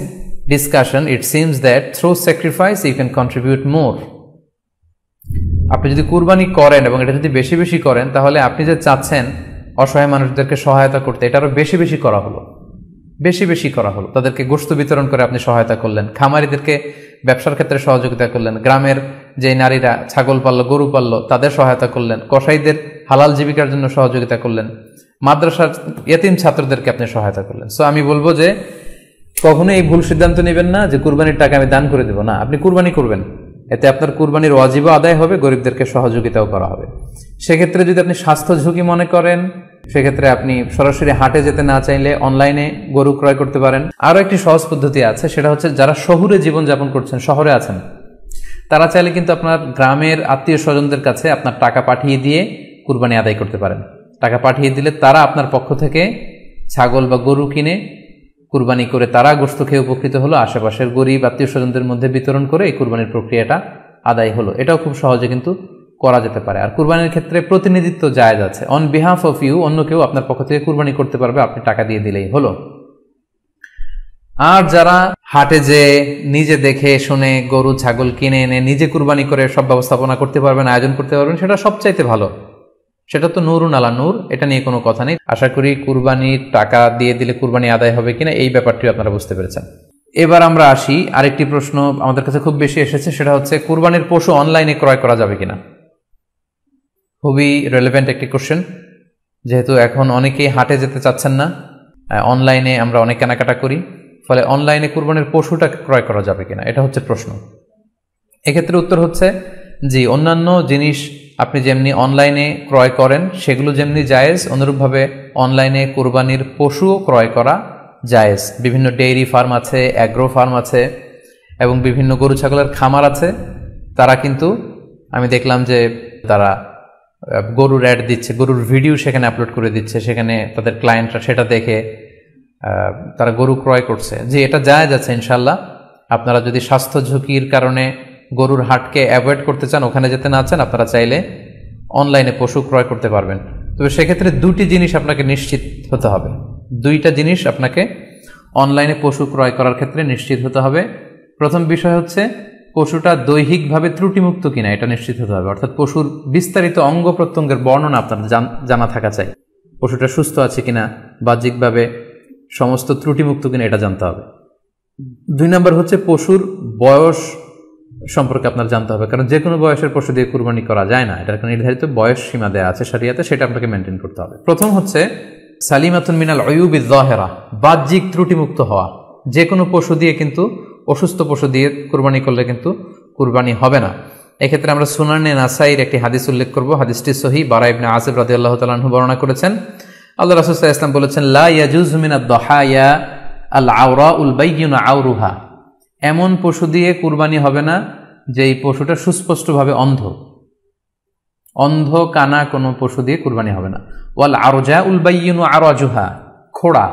S1: discussion it seems that through sacrifice you can contribute more. আপনি যদি কুরবানি করেন এবং এটা যদি বেশি বেশি করেন তাহলে আপনি যে চাচ্ছেন অসহায় মানুষদেরকে সহায়তা করতে, এটা আরো বেশি বেশি করা হলো, বেশি বেশি করা হলো। তাদেরকে গোশত বিতরণ করে আপনি সহায়তা করলেন, খামারিদেরকে ব্যবসার ক্ষেত্রে সহযোগিতা করলেন, গ্রামের যে নারীরা ছাগল পাললো, গরু পাললো তাদের সহায়তা করলেন, কসাইদের হালাল জীবিকার জন্য সহযোগিতা করলেন, মাদ্রাসার ইয়েতিম ছাত্রদেরকে আপনি সহায়তা করলেন। সো আমি বলবো যে কখনো এই ভুল সিদ্ধান্ত নেবেন না যে কুরবানির টাকা আমি দান করে দেব না, আপনি কুরবানি করবেন, এতে আপনার কুরবানির ওয়াজিবও আদায় হবে, গরিবদেরকে সহযোগিতাও করা হবে। সেক্ষেত্রে যদি আপনি স্বাস্থ্য ঝুঁকি মনে করেন সেক্ষেত্রে আপনি সরাসরি হাটে যেতে না চাইলে অনলাইনে গরু ক্রয় করতে পারেন। আরো একটি সহজ পদ্ধতি আছে, সেটা হচ্ছে যারা শহুরে জীবনযাপন করছেন, শহরে আছেন, তারা চাইলে কিন্তু আপনার গ্রামের আত্মীয় স্বজনদের কাছে আপনার টাকা পাঠিয়ে দিয়ে কুরবানি আদায় করতে পারেন। টাকা পাঠিয়ে দিলে তারা আপনার পক্ষ থেকে ছাগল বা গরু কিনে কুরবানি করে তারা গোশত খেয়ে উপকৃত হলো, আশেপাশের গরিব আত্মীয় স্বজনদের মধ্যে বিতরণ করে এই কুরবানির প্রক্রিয়াটা আদায় হলো। এটাও খুব সহজে কিন্তু করা যেতে পারে। আর কুরবানির ক্ষেত্রে প্রতিনিধিত্ব জায়েজ আছে, অন বিহাফ অফ ইউ অন্য কেউ আপনার পক্ষ থেকে কুরবানি করতে পারবে, আপনি টাকা দিয়ে দিলেই হলো। আর যারা হাটে যে নিজে দেখে শুনে গরু ছাগল কিনে এনে নিজে কুরবানি করে সব ব্যবস্থাপনা করতে পারবেন, আয়োজন করতে পারবেন, সেটা সবচাইতে ভালো। সেটা তো নূরুন আলা নূর, এটা নিয়ে কোনো কথা নেই। আশা করি কুরবানির টাকা দিয়ে দিলে কুরবানি আদায় হবে কিনা এই ব্যাপারটিও আপনারা বুঝতে পেরেছেন। এবার আমরা আসি, আরেকটি প্রশ্ন আমাদের কাছে খুব বেশি এসেছে, সেটা হচ্ছে কুরবানির পশু অনলাইনে ক্রয় করা যাবে কিনা। খুবই রেলেভেন্ট একটি কোশ্চেন, যেহেতু এখন অনেকেই হাটে যেতে চাচ্ছেন না, অনলাইনে আমরা অনেক কেনাকাটা করি, ফলে অনলাইনে কুরবানির পশুটা ক্রয় করা যাবে কিনা এটা হচ্ছে প্রশ্ন। এক্ষেত্রে উত্তর হচ্ছে জি, অন্যান্য জিনিস আপনি যেমনি অনলাইনে ক্রয় করেন সেগুলো যেমনি জায়েজ, অনুরূপভাবে অনলাইনে কুরবানির পশুও ক্রয় করা জায়েজ। বিভিন্ন ডেইরি ফার্ম আছে, অ্যাগ্রো ফার্ম আছে এবং বিভিন্ন গরু ছাগলের খামার আছে, তারা কিন্তু আমি দেখলাম যে তারা গরুর অ্যাড দিচ্ছে, গরুর ভিডিও সেখানে আপলোড করে দিচ্ছে, সেখানে তাদের ক্লায়েন্টরা সেটা দেখে তারা গরু ক্রয় করছে। যে এটা জায়েজ আছে ইনশাল্লাহ। আপনারা যদি স্বাস্থ্য ঝুঁকির কারণে গরুর হাটকে অ্যাভয়েড করতে চান, ওখানে যেতে না চান, আপনারা চাইলে অনলাইনে পশু ক্রয় করতে পারবেন। তবে সেক্ষেত্রে দুটি জিনিস আপনাকে নিশ্চিত হতে হবে, দুইটা জিনিস আপনাকে অনলাইনে পশু ক্রয় করার ক্ষেত্রে নিশ্চিত হতে হবে। প্রথম বিষয় হচ্ছে পশুটা দৈহিকভাবে ত্রুটিমুক্ত কিনা, এটা নিশ্চিত হতে হবে। অর্থাৎ পশুর বিস্তারিত অঙ্গ প্রত্যঙ্গের বর্ণনা আপনার জানা থাকা চাই। পশুটা সুস্থ আছে কিনা, বাহ্যিকভাবে সমস্ত ত্রুটিমুক্ত কিনা, এটা জানতে হবে। 2 নম্বর হচ্ছে পশুর বয়স সম্পর্কে আপনার জানতে হবে, কারণ যে কোনো বয়সের পশু দিয়ে কুরবানি করা যায় না, এটার একটা নির্ধারিত বয়স সীমা দেওয়া আছে শরিয়াতে, সেটা আপনাকে মেনটেন করতে হবে। প্রথম হচ্ছে সালিমাতুন মিনাল উয়ুবিজ যাহিরা, বাহ্যিক ত্রুটিমুক্ত হওয়া। যে কোনো পশু দিয়ে কিন্তু, অসুস্থ পশু দিয়ে কুরবানি করলে কিন্তু কুরবানি হবে না। এক্ষেত্রে আমরা সুনানে নাসাইর একটি হাদিস উল্লেখ করব। হাদিসটি সহিহ, বারা ইবনে আযিব রাদিয়াল্লাহু তাআলা আনহু বর্ণনা করেছেন। আল্লাহ রাসূল সাল্লাল্লাহু আলাইহি ওয়াসাল্লাম বলেছেন, লা ইয়াজুজু মিনাদ দাহায়া আল আওরাউল বাইয়িনু আওরুহা, এমন পশু দিয়ে কুরবানি হবে না যে এই পশুটা সুস্পষ্টভাবে অন্ধ, অন্ধ কানা কোনো পশু দিয়ে কুরবানি হবে না। ওয়াল আরজাউল বাইয়িনু আরাজুহা, খোড়া,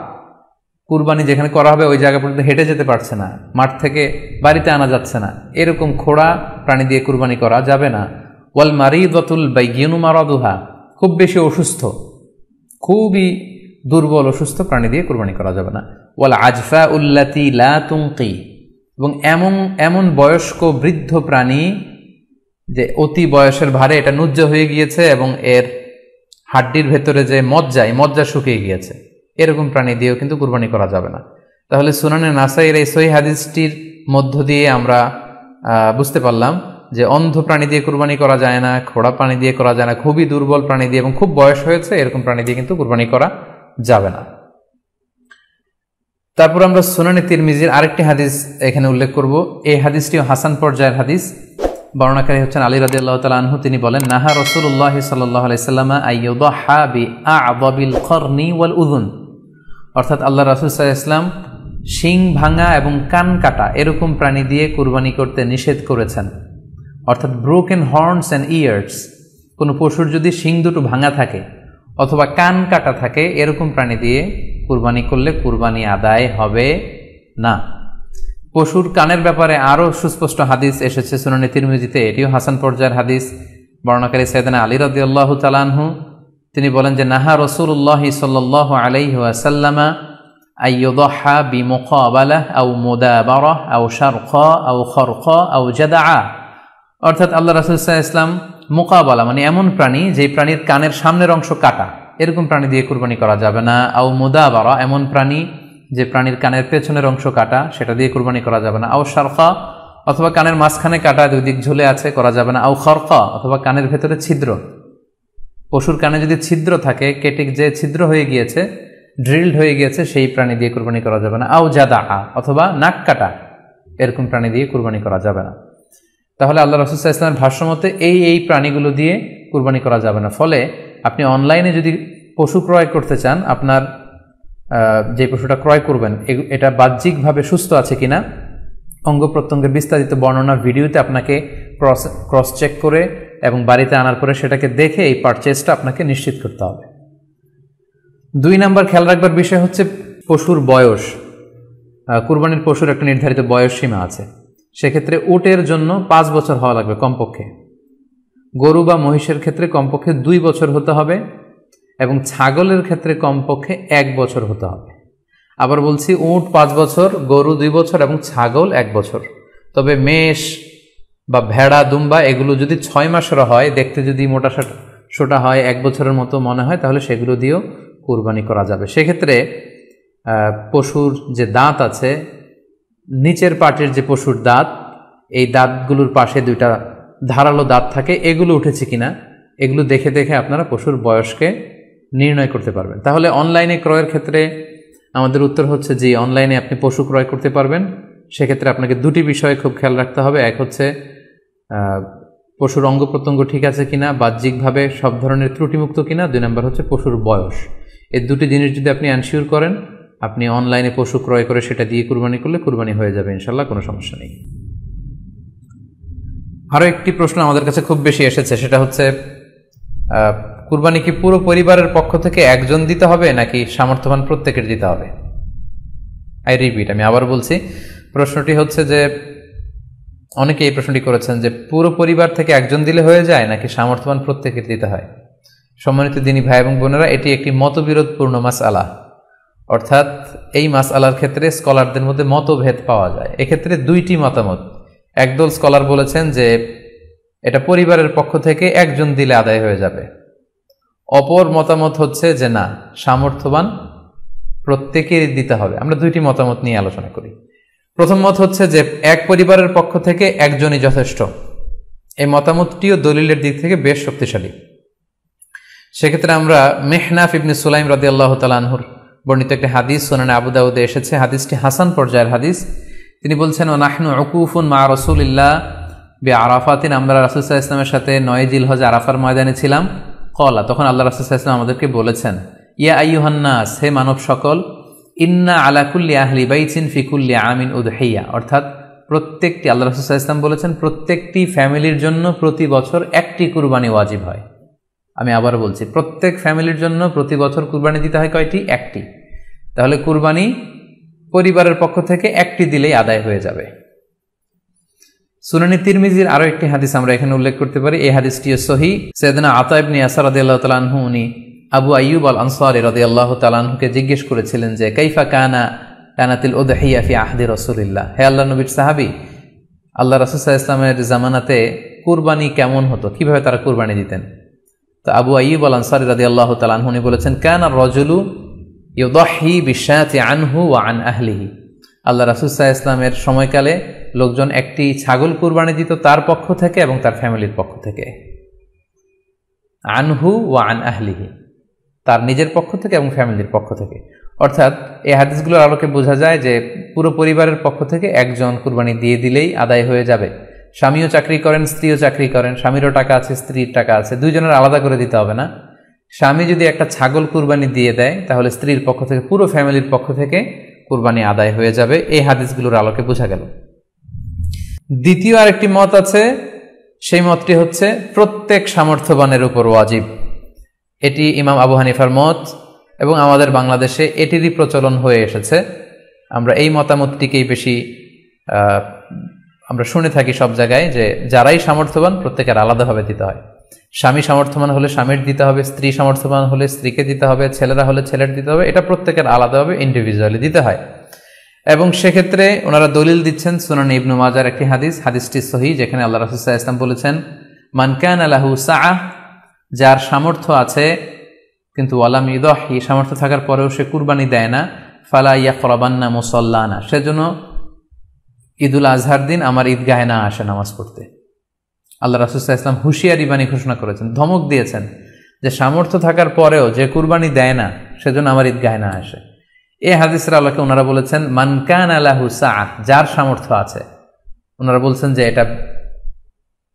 S1: কুরবানি যেখানে করা হবে ওই জায়গা পর্যন্ত হেঁটে যেতে পারছে না, মাঠ থেকে বাড়িতে আনা যাচ্ছে না, এরকম খোড়া প্রাণী দিয়ে কুরবানি করা যাবে না। ওয়াল মারিদাতুল বাইয়িনু মারাদুহা, খুব বেশি অসুস্থ, খুবই দুর্বল অসুস্থ প্রাণী দিয়ে কুরবানি করা যাবে না। ওয়াল আজফা উল্লাতি লা তুনকি, এবং এমন বয়স্ক বৃদ্ধ প্রাণী যে অতি বয়সের ভারে এটা নুজ্জ হয়ে গিয়েছে এবং এর হাড্ডির ভেতরে যে মজ্জা শুকিয়ে গিয়েছে, এরকম প্রাণী দিয়েও কিন্তু কুরবানি করা যাবে না। তাহলে সুনানে নাসাইয়ের এই সহিহ হাদিসটির মধ্য দিয়ে আমরা বুঝতে পারলাম যে অন্ধ প্রাণী দিয়ে কুরবানি করা যায় না, খোড়া প্রাণী দিয়ে করা যায় না, খুবই দুর্বল প্রাণী দিয়ে এবং খুব বয়স হয়েছে এরকম প্রাণী দিয়ে কিন্তু কুরবানি করা যাবে না। তারপর আমরা সুনানে তিরমিজির আরেকটি হাদিস এখানে উল্লেখ করব। এই হাদিসটিও হাসান পর্যায়ের হাদিস। বর্ণনাকারী হচ্ছেন আলী রাদিয়াল্লাহু তাআলা আনহু। তিনি বলেন, নাহা রাসূলুল্লাহ সাল্লাল্লাহু আলাইহি ওয়াসাল্লাম আইয়ুদহা বিআ'যাবিল করনি ওয়াল উযুন, অর্থাৎ আল্লাহ রাসূল সাল্লাল্লাহু আলাইহি ওয়াসাল্লাম শিং ভাঙা এবং কান কাটা এরকম প্রাণী দিয়ে কুরবানি করতে নিষেধ করেছেন। অর্থাৎ ব্রোকেন হর্নস অ্যান্ড ইয়ার্স, কোনো পশুর যদি শিং দুটো ভাঙা থাকে অথবা কান কাটা থাকে, এরকম প্রাণী দিয়ে কুরবানি করলে কুরবানি আদায় হবে না। পশুর কানের ব্যাপারে আরও সুস্পষ্ট হাদিস এসেছে সুনানে তিরমিজিতে, এটিও হাসান পর্যায়ের হাদিস। বর্ণনাকারী সাইয়েদনা আলী রাদিয়াল্লাহু তাআলা আনহু, তিনি বলেন যে নাহা রাসূলুল্লাহ সাল্লাল্লাহু আলাইহি ওয়াসাল্লাম আইয়ুদহা বিমুকাবালাহ আও মুদাবারাহ আও শারকা আও খরকা আও জাদআ, অর্থাৎ আল্লাহ রাসূল সাল্লাল্লাহু আলাইহি ওয়াসাল্লাম মুকাবালা মানে এমন প্রাণী যে প্রাণীর কানের সামনের অংশ কাটা, এরকম প্রাণী দিয়ে কুরবানি করা যাবে না। আও মুদাবারা, এমন প্রাণী যে প্রাণীর কানের পেছনের অংশ কাটা, সেটা দিয়ে কুরবানি করা যাবে না। আও শারকা, অথবা কানের মাঝখানে কাটা, দুই দিক ঝুলে আছে, করা যাবে না। আও খরকা, অথবা কানের ভেতরে ছিদ্র, পশুর কানে যদি ছিদ্র থাকে, কেটে যে ছিদ্র হয়ে গিয়েছে, ড্রিলড হয়ে গিয়েছে, সেই প্রাণী দিয়ে কুরবানি করা যাবে না। আও জাদা, অথবা নাক কাটা, এরকম প্রাণী দিয়ে কুরবানি করা যাবে না। তাহলে আল্লাহ রাসূল সাল্লাল্লাহু আলাইহি ওয়াসাল্লামের ভাষ্যমতে এই প্রাণীগুলো দিয়ে কুরবানি করা যাবে না। ফলে আপনি অনলাইনে যদি পশু ক্রয় করতে চান, আপনার যে পশুটা ক্রয় করবেন এটা বাহ্যিকভাবে সুস্থ আছে কিনা, অঙ্গ প্রত্যঙ্গের বিস্তারিত বর্ণনা ভিডিওতে আপনাকে ক্রস চেক করে এবং বাড়িতে আনার পরে সেটাকে দেখে এই পারচেজটা আপনাকে নিশ্চিত করতে হবে। 2 নম্বর খেয়াল রাখবার বিষয় হচ্ছে পশুর বয়স। কুরবানির পশুর একটা নির্ধারিত বয়স সীমা আছে। সেক্ষেত্রে উটের জন্য 5 বছর হওয়া লাগবে কমপক্ষে, গরু বা মহিষের ক্ষেত্রে কমপক্ষে 2 বছর হতে হবে এবং ছাগলের ক্ষেত্রে কমপক্ষে 1 বছর হতে হবে। আবার বলছি, উট 5 বছর, গরু 2 বছর এবং ছাগল 1 বছর। তবে মেষ বা ভেড়া, দুম্বা এগুলো যদি 6 মাসের হয়, দেখতে যদি মোটা সোটা হয়, 1 বছরের মতো মনে হয়, তাহলে সেগুলো দিয়েও কুরবানি করা যাবে। সেক্ষেত্রে পশুর যে দাঁত আছে, নিচের পাটের যে পশুর দাঁত, এই দাঁতগুলোর পাশে 2টা ধারালো দাঁত থাকে, এগুলো উঠেছে কিনা এগুলো দেখে দেখে আপনারা পশুর বয়সকে নির্ণয় করতে পারবেন। তাহলে অনলাইনে ক্রয়ের ক্ষেত্রে আমাদের উত্তর হচ্ছে যে অনলাইনে আপনি পশু ক্রয় করতে পারবেন। সেক্ষেত্রে আপনাকে 2টি বিষয় খুব খেয়াল রাখতে হবে। এক হচ্ছে পশুর অঙ্গ প্রত্যঙ্গ ঠিক আছে কিনা, বাহ্যিকভাবে সব ধরনের ত্রুটিমুক্ত কিনা। 2 নম্বর হচ্ছে পশুর বয়স। এই 2টি জিনিস যদি আপনি এনশিওর করেন, আপনি অনলাইনে পশু ক্রয় করে সেটা দিয়ে কুরবানি করলে কুরবানি হয়ে যাবে ইনশাল্লাহ, কোনো সমস্যা নেই। আরও একটি প্রশ্ন আমাদের কাছে খুব বেশি এসেছে, সেটা হচ্ছে কুরবানি কি পুরো পরিবারের পক্ষ থেকে একজন দিতে হবে নাকি সামর্থ্যবান প্রত্যেকের দিতে হবে? আই রিপিট, আমি আবার বলছি, প্রশ্নটি হচ্ছে যে অনেকে এই প্রশ্নটি করেছেন যে পুরো পরিবার থেকে একজন দিলে হয়ে যায় নাকি সামর্থ্যবান প্রত্যেকের দিতে হয়। সম্মানিত দিনী ভাই এবং বোনেরা, এটি একটি মতবিরোধপূর্ণ মাসআলা, অর্থাৎ এই মাসআলার ক্ষেত্রে স্কলারদের মধ্যে মতভেদ পাওয়া যায়। এক্ষেত্রে দুইটি মতামত। একদল স্কলার বলেছেন যে এটা পরিবারের পক্ষ থেকে একজন দিলে আদায় হয়ে যাবে, অপর মতামত হচ্ছে যে না, সামর্থ্যবান প্রত্যেকেরই দিতে হবে। আমরা দুইটি মতামত নিয়ে আলোচনা করি। প্রথম মত হচ্ছে যে এক পরিবারের পক্ষ থেকে একজনই যথেষ্ট। এই মতামতটিও দলিলের দিক থেকে বেশ শক্তিশালী। সেক্ষেত্রে আমরা মেহনাফ ইবনে সুলাইম রাদিয়াল্লাহু তাআলা আনহুর বর্ণিত একটি হাদিস সুনানে আবু দাউদে এসেছে, হাদিসটি হাসান পর্যায়ের হাদিস। তিনি বলছেন, ওয়া নাহনু উকুফুন মা রাসূলিল্লাহ বিআরাফাতিন, আমরা রাসূল সাল্লাল্লাহু আলাইহি ওয়াসাল্লামের সাথে 9 জিলহজ আরাফার ময়দানে ছিলাম। ক্বালা, তখন আল্লাহ রাসূল সাল্লাল্লাহু আলাইহি ওয়াসাল্লাম আমাদেরকে বলেছেন, ইয়া আইয়ুহান নাস, হে মানব সকল, ইন্না আলা কুল্লি আহলি বাইতিন ফি কুল্লি আমিন উদহিয়া, অর্থাৎ প্রত্যেকটি, আল্লাহ রাসূল সাল্লাল্লাহু আলাইহি ওয়াসাল্লাম বলেছেন, প্রত্যেকটি ফ্যামিলির জন্য প্রতি বছর একটি কুরবানি ওয়াজিব হয়। আমি আবার বলছি, প্রত্যেক ফ্যামিলির জন্য প্রতি বছর কুরবানি দিতে হয় কয়টি? একটি। তাহলে কুরবানি পরিবারের পক্ষ থেকে একটি দিলেই আদায় হয়ে যাবে। সুনানি তিরমিজির আরো একটি হাদিস আমরা এখানে উল্লেখ করতে পারি। এই হাদিসটিও সহিহ। সাইয়েদনা আতা ইবনে ইয়াসার রাদিয়াল্লাহু তাআলা আনহু, উনি আবু আইয়ুব আল আনসারী রাদিয়াল্লাহু তাআলা আনহুকে জিজ্ঞেস করেছিলেন যে কাইফা কানাতিল উদহিয়া ফি আহদি রাসূলিল্লাহ, হে আল্লাহর নবীর সাহাবী, আল্লাহ রাসূল সাল্লাল্লাহু আলাইহি ওয়াসাল্লামের জামানাতে কুরবানি কেমন হতো, কিভাবে তারা কুরবানি দিতেন? তো আবু আইয়ুব আল আনসারী রাদিয়াল্লাহু তাআলা আনহু উনি বলেছেন, কানা রাজুলু ইউদাহি বিশাতি আনহু ওয়া আন আহলিহি, আল্লাহ রাসূল সাল্লাল্লাহু আলাইহি ওয়াসাল্লামের সময়কালে লোকজন একটি ছাগল কুরবানি দিত তার পক্ষ থেকে এবং তার ফ্যামিলির পক্ষ থেকে। আনহু ওয়া আন আহলিহি, তার নিজের পক্ষ থেকে এবং ফ্যামিলির পক্ষ থেকে। অর্থাৎ এই হাদিসগুলোর আলোকে বোঝা যায় যে পুরো পরিবারের পক্ষ থেকে একজন কুরবানি দিয়ে দিলেই আদায় হয়ে যাবে। স্বামীও চাকরি করেন, স্ত্রীও চাকরি করেন, স্বামীরও টাকা আছে, স্ত্রীর টাকা আছে, দুইজনের আলাদা করে দিতে হবে না। স্বামী যদি একটা ছাগল কুরবানি দিয়ে দেয় তাহলে স্ত্রীর পক্ষ থেকে, পুরো ফ্যামিলির পক্ষ থেকে কুরবানি আদায় হয়ে যাবে। এই হাদিসগুলোর আলোকে বোঝা গেল। দ্বিতীয় আরেকটি মত আছে, সেই মতটি হচ্ছে প্রত্যেক সামর্থ্যবানের উপর ওয়াজিব। এটি ইমাম আবু হানিফার মত এবং আমাদের বাংলাদেশে এটিরই প্রচলন হয়ে এসেছে। আমরা এই মতামতটিকেই বেশি আমরা শুনে থাকি সব জায়গায়, যে যারাই সামর্থ্যবান প্রত্যেকের আলাদাভাবে দিতে হয়। স্বামী সামর্থ্যবান হলে স্বামীর দিতে হবে, স্ত্রী সামর্থ্যবান হলে স্ত্রীকে দিতে হবে, ছেলেরা হলে ছেলের দিতে হবে। এটা প্রত্যেকের আলাদাভাবে ইন্ডিভিজুয়ালি দিতে হয়। এবং সেক্ষেত্রে ওনারা দলিল দিচ্ছেন সুনান ইবনে মাজার একটি হাদিস, হাদিসটি সহিহ, যেখানে আল্লাহ রাসূল সাল্লাল্লাহু আলাইহি ওয়াসাল্লাম বলেছেন, মান কানা লাহু সাআহ, যার সামর্থ্য আছে কিন্তু ওয়ালাম ইউদাহি, সামর্থ্য থাকার পরেও সে কুরবানি দেয় না, ফালা ইয়াকরাবান্না মুসাল্লানা, সেজন্য ঈদুল আজহার দিন আমার ঈদগাহে না আসে নামাজ পড়তে। আল্লাহ রাসূল সাল্লাল্লাহু আলাইহি ওয়াসাল্লাম হুঁশিয়ারি বাণী ঘোষণা করেছেন, ধমক দিয়েছেন যে সামর্থ্য থাকার পরেও যে কুরবানি দেয় না সেজন্য আমার ঈদগাহে না আসে। এই হাদিসের আলোকে ওনারা বলেছেন মান কানা লাহু সাআহ, যার সামর্থ্য আছে। ওনারা বলছেন যে এটা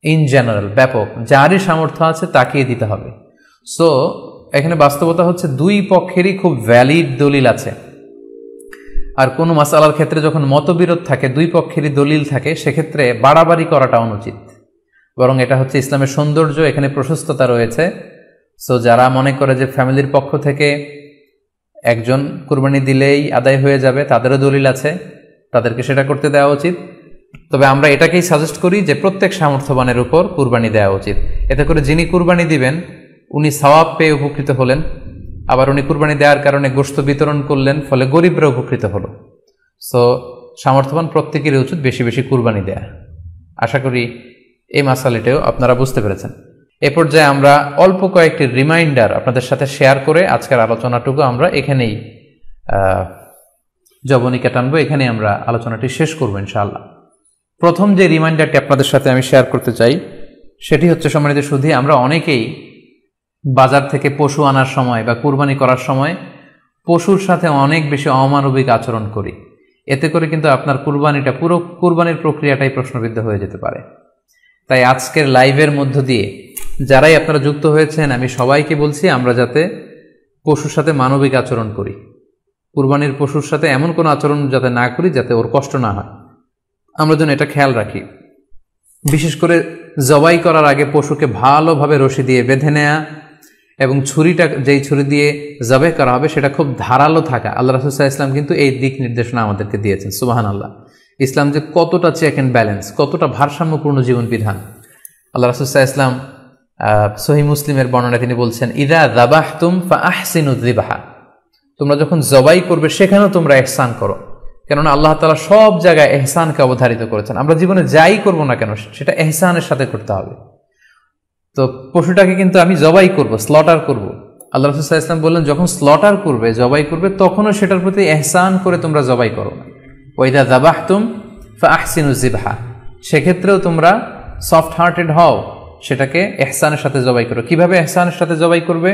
S1: ইন জেনারেল, ব্যাপক, যারই সামর্থ্য আছে তাকেই দিতে হবে। সো এখানে বাস্তবতা হচ্ছে দুই পক্ষেরই খুব ভ্যালিড দলিল আছে। আর কোনো মাসালার ক্ষেত্রে যখন মতবিরোধ থাকে, দুই পক্ষেরই দলিল থাকে, সেক্ষেত্রে বাড়াবাড়ি করাটা অনুচিত। বরং এটা হচ্ছে ইসলামের সৌন্দর্য, এখানে প্রশস্ততা রয়েছে। সো যারা মনে করে যে ফ্যামিলির পক্ষ থেকে একজন কুরবানি দিলেই আদায় হয়ে যাবে, তাদেরও দলিল আছে, তাদেরকে সেটা করতে দেওয়া উচিত। তবে আমরা এটাকেই সাজেস্ট করি যে প্রত্যেক সামর্থ্যবানের উপর কুরবানি দেওয়া উচিত। এতে করে যিনি কুরবানি দিবেন উনি সওয়াব পেয়ে উপকৃত হলেন, আবার উনি কুরবানি দেওয়ার কারণে গোশত বিতরণ করলেন, ফলে গরিবরা উপকৃত হলো। সো সামর্থ্যবান প্রত্যেকেরই উচিত বেশি বেশি কুরবানি দেয়া। আশা করি এই মাসালাটাও আপনারা বুঝতে পেরেছেন। এ পর্যায়ে আমরা অল্প কয়েকটি রিমাইন্ডার আপনাদের সাথে শেয়ার করে আজকের আলোচনাটুকু আমরা এখানেই জবনিকা টানবো, এখানেই আমরা আলোচনাটি শেষ করবো ইনশাআল্লাহ। প্রথম যে রিমাইন্ডারটি আপনাদের সাথে আমি শেয়ার করতে চাই সেটি হচ্ছে, সম্মানিত সুধী, আমরা অনেকেই বাজার থেকে পশু আনার সময় বা কুরবানি করার সময় পশুর সাথে অনেক বেশি অমানবিক আচরণ করি। এতে করে কিন্তু আপনার কুরবানিটা, পুরো কুরবানির প্রক্রিয়াটাই প্রশ্নবিদ্ধ হয়ে যেতে পারে। তাই আজকের লাইভের মধ্য দিয়ে যারাই আপনারা যুক্ত হয়েছেন, আমি সবাইকে বলছি আমরা যাতে পশুর সাথে মানবিক আচরণ করি। কুরবানির পশুর সাথে এমন কোনো আচরণ যাতে না করি যাতে ওর কষ্ট না হয়, আমরা যেন এটা খেয়াল রাখি। বিশেষ করে জবাই করার আগে পশুকে ভালোভাবে রশি দিয়ে বেঁধে নেয়া এবং ছুরিটা যেই ছুরি দিয়ে জবাই করা হবে সেটা খুব ধারালো থাকা। আল্লাহ রাসূল সাল্লাল্লাহু আলাইহি ওয়াসাল্লাম কিন্তু এই দিক নির্দেশনা আমাদেরকে দিয়েছেন। সুবহানাল্লাহ, ইসলাম যে কতটা চেক অ্যান্ড ব্যালেন্স, কতটা ভারসাম্যপূর্ণ জীবন বিধান। আল্লাহ রাসূল সাল্লাল্লাহু আলাইহি ওয়াসাল্লাম সহিহ মুসলিমের বর্ণনায় তিনি বলছেন, ইযা যাবাহতুম ফাআহসিনু যিবহা, তোমরা যখন জবাই করবে সেখানেও তোমরা ইহসান করো। কেননা আল্লাহ তাআলা সব জায়গায় ইহসানকে অবধারিত করেছেন। আমরা জীবনে যাই করব না কেন সেটা ইহসানের সাথে করতে হবে। তো পশুটাকে কিন্তু আমি জবাই করব, স্লটার করব, আল্লাহ রাসূল সাল্লাল্লাহু আলাইহি ওয়াসাল্লাম বললেন যখন স্লটার করবে, জবাই করবে, তখনও সেটার প্রতি ইহসান করে তোমরা জবাই করো। ওয়া ইযা যাবাহতুম ফাআহসিনু যিবহা, সেক্ষেত্রেও তোমরা সফট হার্টেড হও, সেটাকে ইহসানের সাথে জবাই করো। কিভাবে ইহসানের সাথে জবাই করবে?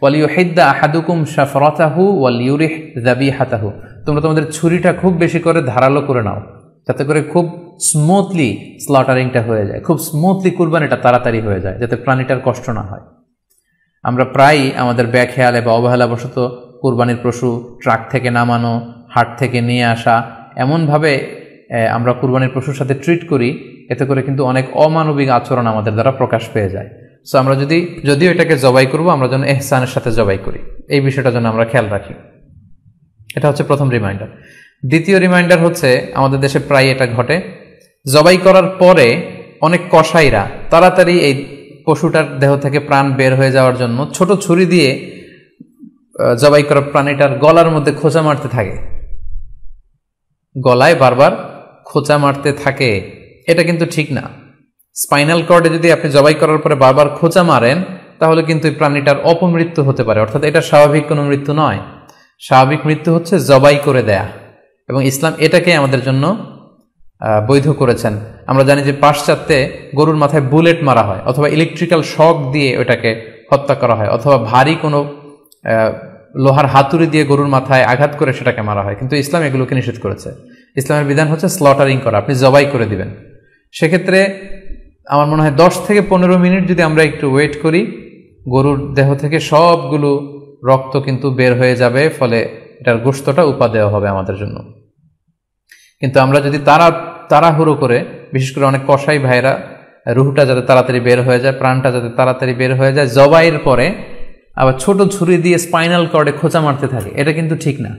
S1: ওয়ালিয়ুহিদ্দা আহাদুকুম শাফরাতাহু ওয়ালিয়ুরিহ যাবিহাতাহু, তোমরা তোমাদের ছুরিটা খুব বেশি করে ধারালো করে নাও, যাতে করে খুব স্মুথলি স্লটারিংটা হয়ে যায়, খুব স্মুথলি কুরবানিটা তাড়াতাড়ি হয়ে যায়, যাতে প্রাণীটার কষ্ট না হয়। আমরা প্রায়ই আমাদের বেখেয়ালে বা অবহেলাবশত কুরবানির পশু ট্রাক থেকে নামানো, হাট থেকে নিয়ে আসা, এমনভাবে আমরা কুরবানির পশুর সাথে ট্রিট করি, এতে করে কিন্তু অনেক অমানবিক আচরণ আমাদের দ্বারা প্রকাশ পেয়ে যায়। সো আমরা যদিও এটাকে জবাই করব, আমরা যেন ইহসানের সাথে জবাই করি, এই বিষয়টা যেন আমরা খেয়াল রাখি। এটা হচ্ছে প্রথম রিমাইন্ডার। দ্বিতীয় রিমাইন্ডার হচ্ছে, আমাদের দেশে প্রায় এটা ঘটে, জবাই করার পরে অনেক কসাইরা তাড়াতাড়ি এই পশুটার দেহ থেকে প্রাণ বের হয়ে যাওয়ার জন্য ছোট ছুরি দিয়ে জবাই করা প্রাণীটার গলার মধ্যে খোঁচা মারতে থাকে, গলায় বারবার খোঁচা মারতে থাকে। এটা কিন্তু ঠিক না। স্পাইনাল কর্ডে যদি আপনি জবাই করার পরে বারবার খোঁচা মারেন, তাহলে কিন্তু এই প্রাণীটার অপমৃত্যু হতে পারে, অর্থাৎ এটা স্বাভাবিক কোনো মৃত্যু নয়। স্বাভাবিক মৃত্যু হচ্ছে জবাই করে দেয়া, এবং ইসলাম এটাকে আমাদের জন্য বৈধ করেছেন। আমরা জানি যে পাশ্চাত্যে গরুর মাথায় বুলেট মারা হয়, অথবা ইলেকট্রিক্যাল শক দিয়ে ওটাকে হত্যা করা হয়, অথবা ভারী কোনো লোহার হাতুড়ি দিয়ে গরুর মাথায় আঘাত করে সেটাকে মারা হয়। কিন্তু ইসলাম এগুলোকে নিষেধ করেছে। ইসলামের বিধান হচ্ছে স্লটারিং করা, আপনি জবাই করে দিবেন। সেক্ষেত্রে আমার মনে হয় 10 থেকে 15 মিনিট যদি আমরা একটু ওয়েট করি, গরুর দেহ থেকে সবগুলো রক্ত কিন্তু বের হয়ে যাবে, ফলে এটার গোশতটা উপাদেয় হবে আমাদের জন্য। কিন্তু আমরা যদি তাড়াহুড়ো করে, বিশেষ করে অনেক কসাই ভাইরা রুহটা যাতে তাড়াতাড়ি বের হয়ে যায়, প্রাণটা যাতে তাড়াতাড়ি বের হয়ে যায়, জবাইয়ের পরে আবার ছোট ছুরি দিয়ে স্পাইনাল কর্ডে খোঁচা মারতে থাকে, এটা কিন্তু ঠিক না।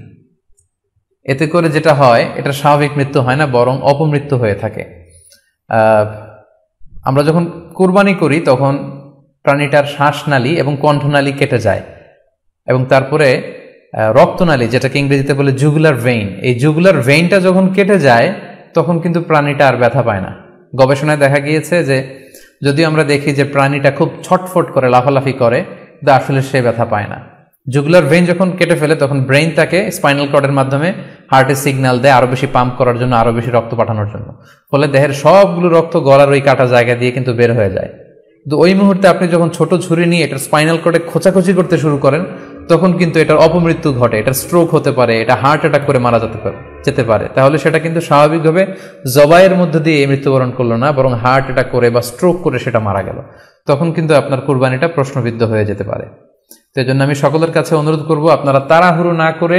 S1: এতে করে যেটা হয়, এটা স্বাভাবিক মৃত্যু হয় না, বরং অপমৃত্যু হয়ে থাকে। আমরা যখন কুরবানি করি তখন প্রাণীটার শ্বাসনালী এবং কণ্ঠনালী কেটে যায়, এবং তারপরে রক্তনালী, যেটাকে ইংরেজিতে বলে জুগুলার ভেইন, এই জুগুলার ভেইনটা যখন কেটে যায় তখন কিন্তু প্রাণীটা আর ব্যথা পায় না। গবেষণায় দেখা গিয়েছে যে যদিও আমরা দেখি যে প্রাণীটা খুব ছটফট করে, লাফালাফি করে, কিন্তু আসলে সে ব্যথা পায় না। জুগুলার ভেইন যখন কেটে ফেলে তখন ব্রেইন তাকে স্পাইনাল কর্ডের মাধ্যমে হার্টে সিগন্যাল দেয় আরো বেশি পাম্প করার জন্য, আরো বেশি রক্ত পাঠানোর জন্য। ফলে দেহের সবগুলো রক্ত গলার ওই কাটা জায়গা দিয়ে কিন্তু বের হয়ে যায়। কিন্তু ওই মুহূর্তে আপনি যখন ছোট ছুরি নিয়ে এটার স্পাইনাল কর্ডে খোঁচাখুচি করতে শুরু করেন, তখন কিন্তু এটার অপমৃত্যু ঘটে, এটার স্ট্রোক হতে পারে, এটা হার্ট অ্যাটাক করে মারা যেতে পারে। তাহলে সেটা কিন্তু স্বাভাবিকভাবে জবাইয়ের মধ্যে দিয়ে মৃত্যুবরণ করলো না, বরং হার্ট অ্যাটাক করে বা স্ট্রোক করে সেটা মারা গেল। তখন কিন্তু আপনার কুরবানিটা প্রশ্নবিদ্ধ হয়ে যেতে পারে। তো এই জন্য আমি সকলের কাছে অনুরোধ করব, আপনারা তাড়াহুড়ো না করে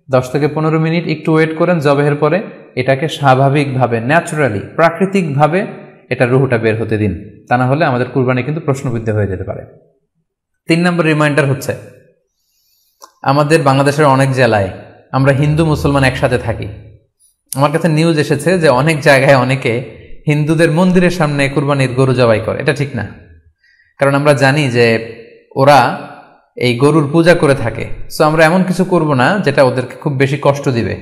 S1: 10 থেকে 15 মিনিট একটু ওয়েট করেন জবাইয়ের পরে, এটাকে স্বাভাবিকভাবে, ন্যাচুরালি, প্রাকৃতিকভাবে এটা রুহটা বের হতে দিন। তা না হলে আমাদের কুরবানি কিন্তু প্রশ্নবিদ্ধ হয়ে যেতে পারে। 3 নম্বর রিমাইন্ডার হচ্ছে, আমাদের বাংলাদেশের অনেক জেলায় আমরা হিন্দু মুসলমান একসাথে থাকি। আমার কাছে নিউজ এসেছে যে অনেক জায়গায় অনেকে হিন্দুদের মন্দিরের সামনে কুরবানির গরু জবাই করে। এটা ঠিক না, কারণ আমরা জানি যে ওরা এই গরুর পূজা করে থাকে। সো আমরা এমন কিছু করব না যেটা ওদেরকে খুব বেশি কষ্ট দিবে।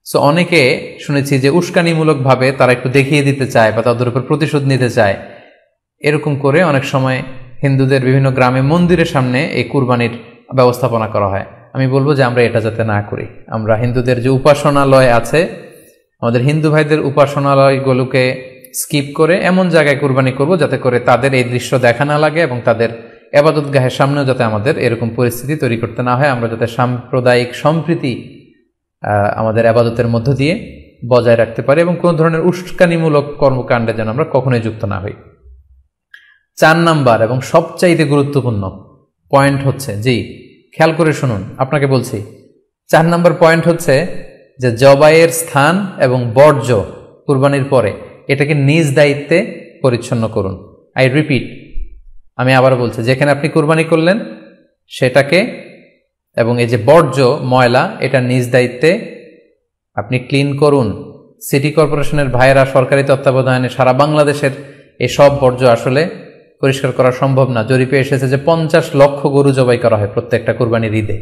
S1: সো অনেকে শুনেছি যে উস্কানিমূলকভাবে তারা একটু দেখিয়ে দিতে চায় বা তাদের উপর প্রতিশোধ নিতে চায়, এরকম করে অনেক সময় হিন্দুদের বিভিন্ন গ্রামে মন্দিরের সামনে এই কুরবানির ব্যবস্থাপনা করা হয়। আমি বলবো যে আমরা এটা যাতে না করি। আমরা হিন্দুদের যে উপাসনালয় আছে, আমাদের হিন্দু ভাইদের উপাসনালয়গুলোকে স্কিপ করে এমন জায়গায় কুরবানি করব যাতে করে তাদের এই দৃশ্য দেখা না লাগে, এবং তাদের ইবাদতগাহের সামনেও যাতে আমাদের এরকম পরিস্থিতি তৈরি করতে না হয়। আমরা যাতে সাম্প্রদায়িক সম্প্রীতি আমাদের ইবাদতের মধ্য দিয়ে বজায় রাখতে পারি, এবং কোনো ধরনের উস্কানিমূলক কর্মকাণ্ডে যেন আমরা কখনোই যুক্ত না হই। 4 নাম্বার এবং সবচাইতে গুরুত্বপূর্ণ পয়েন্ট হচ্ছে, জি খেয়াল করে শুনুন, আপনাকে বলছি, 4 নম্বর পয়েন্ট হচ্ছে যে জবাইয়ের স্থান এবং বর্জ্য কুরবানির পরে এটাকে নিজ দায়িত্বে পরিচ্ছন্ন করুন। আই রিপিট, আমি আবার বলছি, যেখানে আপনি কুরবানি করলেন সেটাকে এবং এই যে বর্জ্য ময়লা এটা নিজ দায়িত্বে আপনি ক্লিন করুন। সিটি কর্পোরেশনের ভাইয়েরা সরকারি তত্ত্বাবধানে সারা বাংলাদেশের এই সব বর্জ্য আসলে পরিষ্কার করা সম্ভব না। জরিপে এসেছে যে 50 লক্ষ গরু জবাই করা হয় প্রত্যেকটা কুরবানির ঈদে।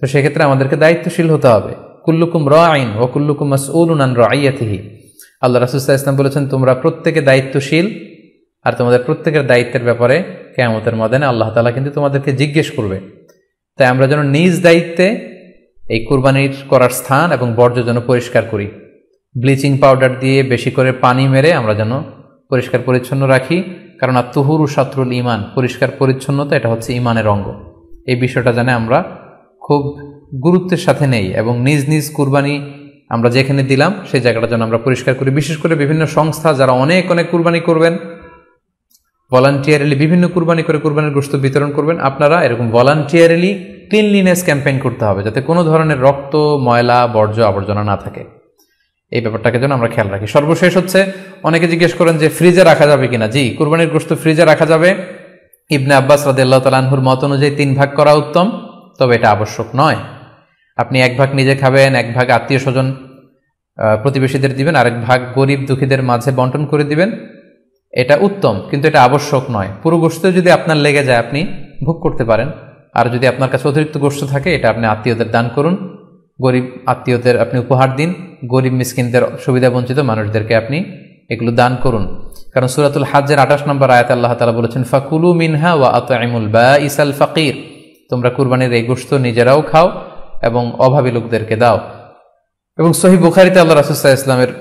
S1: তো সেক্ষেত্রে আমাদেরকে দায়িত্বশীল হতে হবে। কুল্লুকুম রাঈন ওয়া কুল্লুকুম মাসউলুন আন রাইয়াতিহি। আল্লাহ রাসূল সাল্লাল্লাহু আলাইহি ওয়াসাল্লাম বলেছেন, তোমরা প্রত্যেকে দায়িত্বশীল আর তোমাদের প্রত্যেকের দায়িত্বের ব্যাপারে কিয়ামতের ময়দানে আল্লাহ তাআলা কিন্তু তোমাদেরকে জিজ্ঞেস করবে। তাই আমরা যেন নিজ দায়িত্বে এই কুরবানির করার স্থান এবং বর্জ্য যেন পরিষ্কার করি। ব্লিচিং পাউডার দিয়ে বেশি করে পানি মেরে আমরা যেন পরিষ্কার পরিচ্ছন্ন রাখি, কারণ আত-তুহুরু শাতরুল ঈমান, পরিষ্কার পরিচ্ছন্নতা এটা হচ্ছে ঈমানের অঙ্গ। এই বিষয়টা জানে আমরা খুব গুরুত্বের সাথে নেই এবং নিজ নিজ কুরবানি আমরা যেখানে দিলাম সেই জায়গাটা যেন আমরা পরিষ্কার করি। বিশেষ করে বিভিন্ন সংস্থা যারা অনেক অনেক কুরবানি করবেন, ভলান্টিয়ারিলি বিভিন্ন কুরবানি করে কুরবানির গোশত বিতরণ করবেন, আপনারা এরকম ভলান্টিয়ারিলি ক্লিনলিনেস ক্যাম্পেইন করতে হবে, যাতে কোনো ধরনের রক্ত, ময়লা, বর্জ্য, আবর্জনা না থাকে। এই ব্যাপারটাকে যেন আমরা খেয়াল রাখি। সর্বশেষ হচ্ছে, অনেকে জিজ্ঞেস করেন যে ফ্রিজে রাখা যাবে কিনা। জি, কুরবানির গোশত ফ্রিজে রাখা যাবে। ইবনে আব্বাস রাদিয়াল্লাহু তাআলা আনহুর মত অনুযায়ী 3 ভাগ করা উত্তম, তবে এটা আবশ্যক নয়। আপনি 1 ভাগ নিজে খাবেন, 1 ভাগ আত্মীয় স্বজন প্রতিবেশীদের দিবেন, আরেক ভাগ গরিব দুঃখীদের মাঝে বন্টন করে দিবেন, এটা উত্তম, কিন্তু এটা আবশ্যক নয়। পুরো গোশত যদি আপনার লেগে যায় আপনি ভোগ করতে পারেন, আর যদি আপনার কাছে অতিরিক্ত গোশত থাকে এটা আপনি আত্মীয়দের দান করুন, গরিব আত্মীয়দের আপনি উপহার দিন, গরিব মিসকিনদের, সুবিধা বঞ্চিত মানুষদেরকে আপনি এগুলো দান করুন। কারণ সূরাতুল হাজ্জের 28 নম্বর আয়াতে আল্লাহ তাআলা বলেছেন, ফাকুলু মিনহা ওয়া আত'ইমুল বাঈসাল ফাকির। তোমরা কুরবানির এই গোশত নিজেরাও খাও এবং অভাবী লোকদেরকে দাও। এবং সহিহ বুখারীতে আল্লাহ রাসূল সাল্লাল্লাহু আলাইহি ওয়াসাল্লামের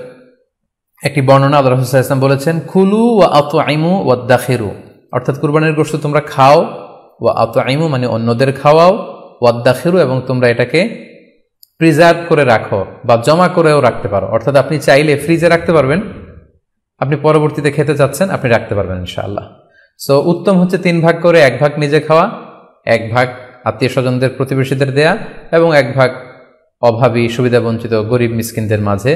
S1: একটি বর্ণনা, আল্লাহ রাসূল সাল্লাল্লাহু আলাইহি ওয়াসাল্লাম বলেছেন, কুলু ওয়া আত'ইমু ওয়াদাখিরু, অর্থাৎ কুরবানির গোশত তোমরা খাও, ওয়া আত'ইমু মানে অন্যদের খাওয়াও, ওয়াদাখিরু এবং তোমরা এটাকে প্রিজার্ভ করে রাখো বা জমা করেও রাখতে পারো। অর্থাৎ আপনি চাইলে ফ্রিজে রাখতে পারবেন, আপনি পরবর্তীতে খেতে চাচ্ছেন আপনি রাখতে পারবেন ইনশাআল্লাহ। সো উত্তম হচ্ছে 3 ভাগ করে 1 ভাগ নিজে খাওয়া, 1 ভাগ আত্মীয় স্বজনদের প্রতিবেশীদের দেয়া এবং 1 ভাগ অভাবী, সুবিধা বঞ্চিত, গরিব মিসকিনদের মাঝে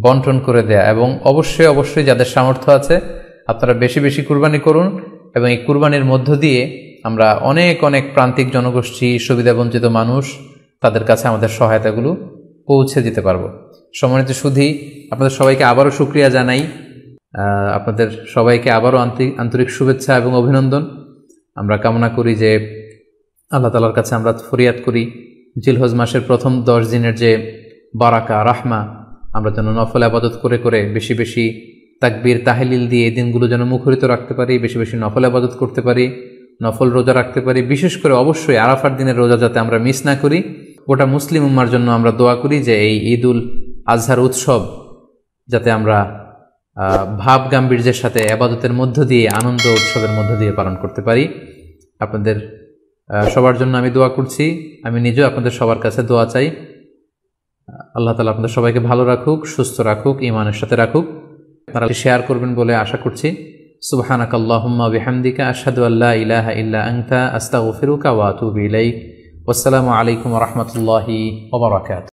S1: বন্টন করে দেয়া। এবং অবশ্যই অবশ্যই যাদের সামর্থ্য আছে আপনারা বেশি বেশি কুরবানি করুন এবং এই কুরবানির মধ্য দিয়ে আমরা অনেক অনেক প্রান্তিক জনগোষ্ঠী, সুবিধা বঞ্চিত মানুষ, তাদের কাছে আমাদের সহায়তাগুলো পৌঁছে দিতে পারবো। সম্মানিত সুধী, আপনাদের সবাইকে আবারও শুকরিয়া জানাই, আপনাদের সবাইকে আবারও আন্তরিক শুভেচ্ছা এবং অভিনন্দন। আমরা কামনা করি যে আল্লাহ তাআলার কাছে আমরা ফরিয়াদ করি জিলহজ মাসের প্রথম 10 দিনের যে বারাকা, রাহমা, আমরা যেন নফল ইবাদত করে করে বেশি বেশি তাকবীর, তাহলিল দিয়ে এই দিনগুলো যেন মুখরিত রাখতে পারি, বেশি বেশি নফল ইবাদত করতে পারি, নফল রোজা রাখতে পারি। বিশেষ করে অবশ্যই আরাফার দিনের রোজা যাতে আমরা মিস না করি। গোটা মুসলিম উম্মার জন্য আমরা দোয়া করি যে এই ঈদুল আজহার উৎসব যাতে আমরা ভাব গাম্ভীর্যের সাথে ইবাদতের মধ্য দিয়ে, আনন্দ উৎসবের মধ্য দিয়ে পালন করতে পারি। আপনাদের সবার জন্য আমি দোয়া করছি, আমি নিজেও আপনাদের সবার কাছে দোয়া চাই। আল্লাহ তাআলা আপনাদের সবাইকে ভালো রাখুক, সুস্থ রাখুক, ঈমানের সাথে রাখুক। আপনারা শেয়ার করবেন বলে আশা করছি। সুবহানাকাল্লাহুম্মা বিহামদিকা আশহাদু আল্লা ইলাহা ইল্লা আনতা আস্তাগফিরুকা ওয়া আতুবু ইলাইক। ওয়াসসালামু আলাইকুম ওয়া রাহমাতুল্লাহি ওয়া বারাকাতুহু।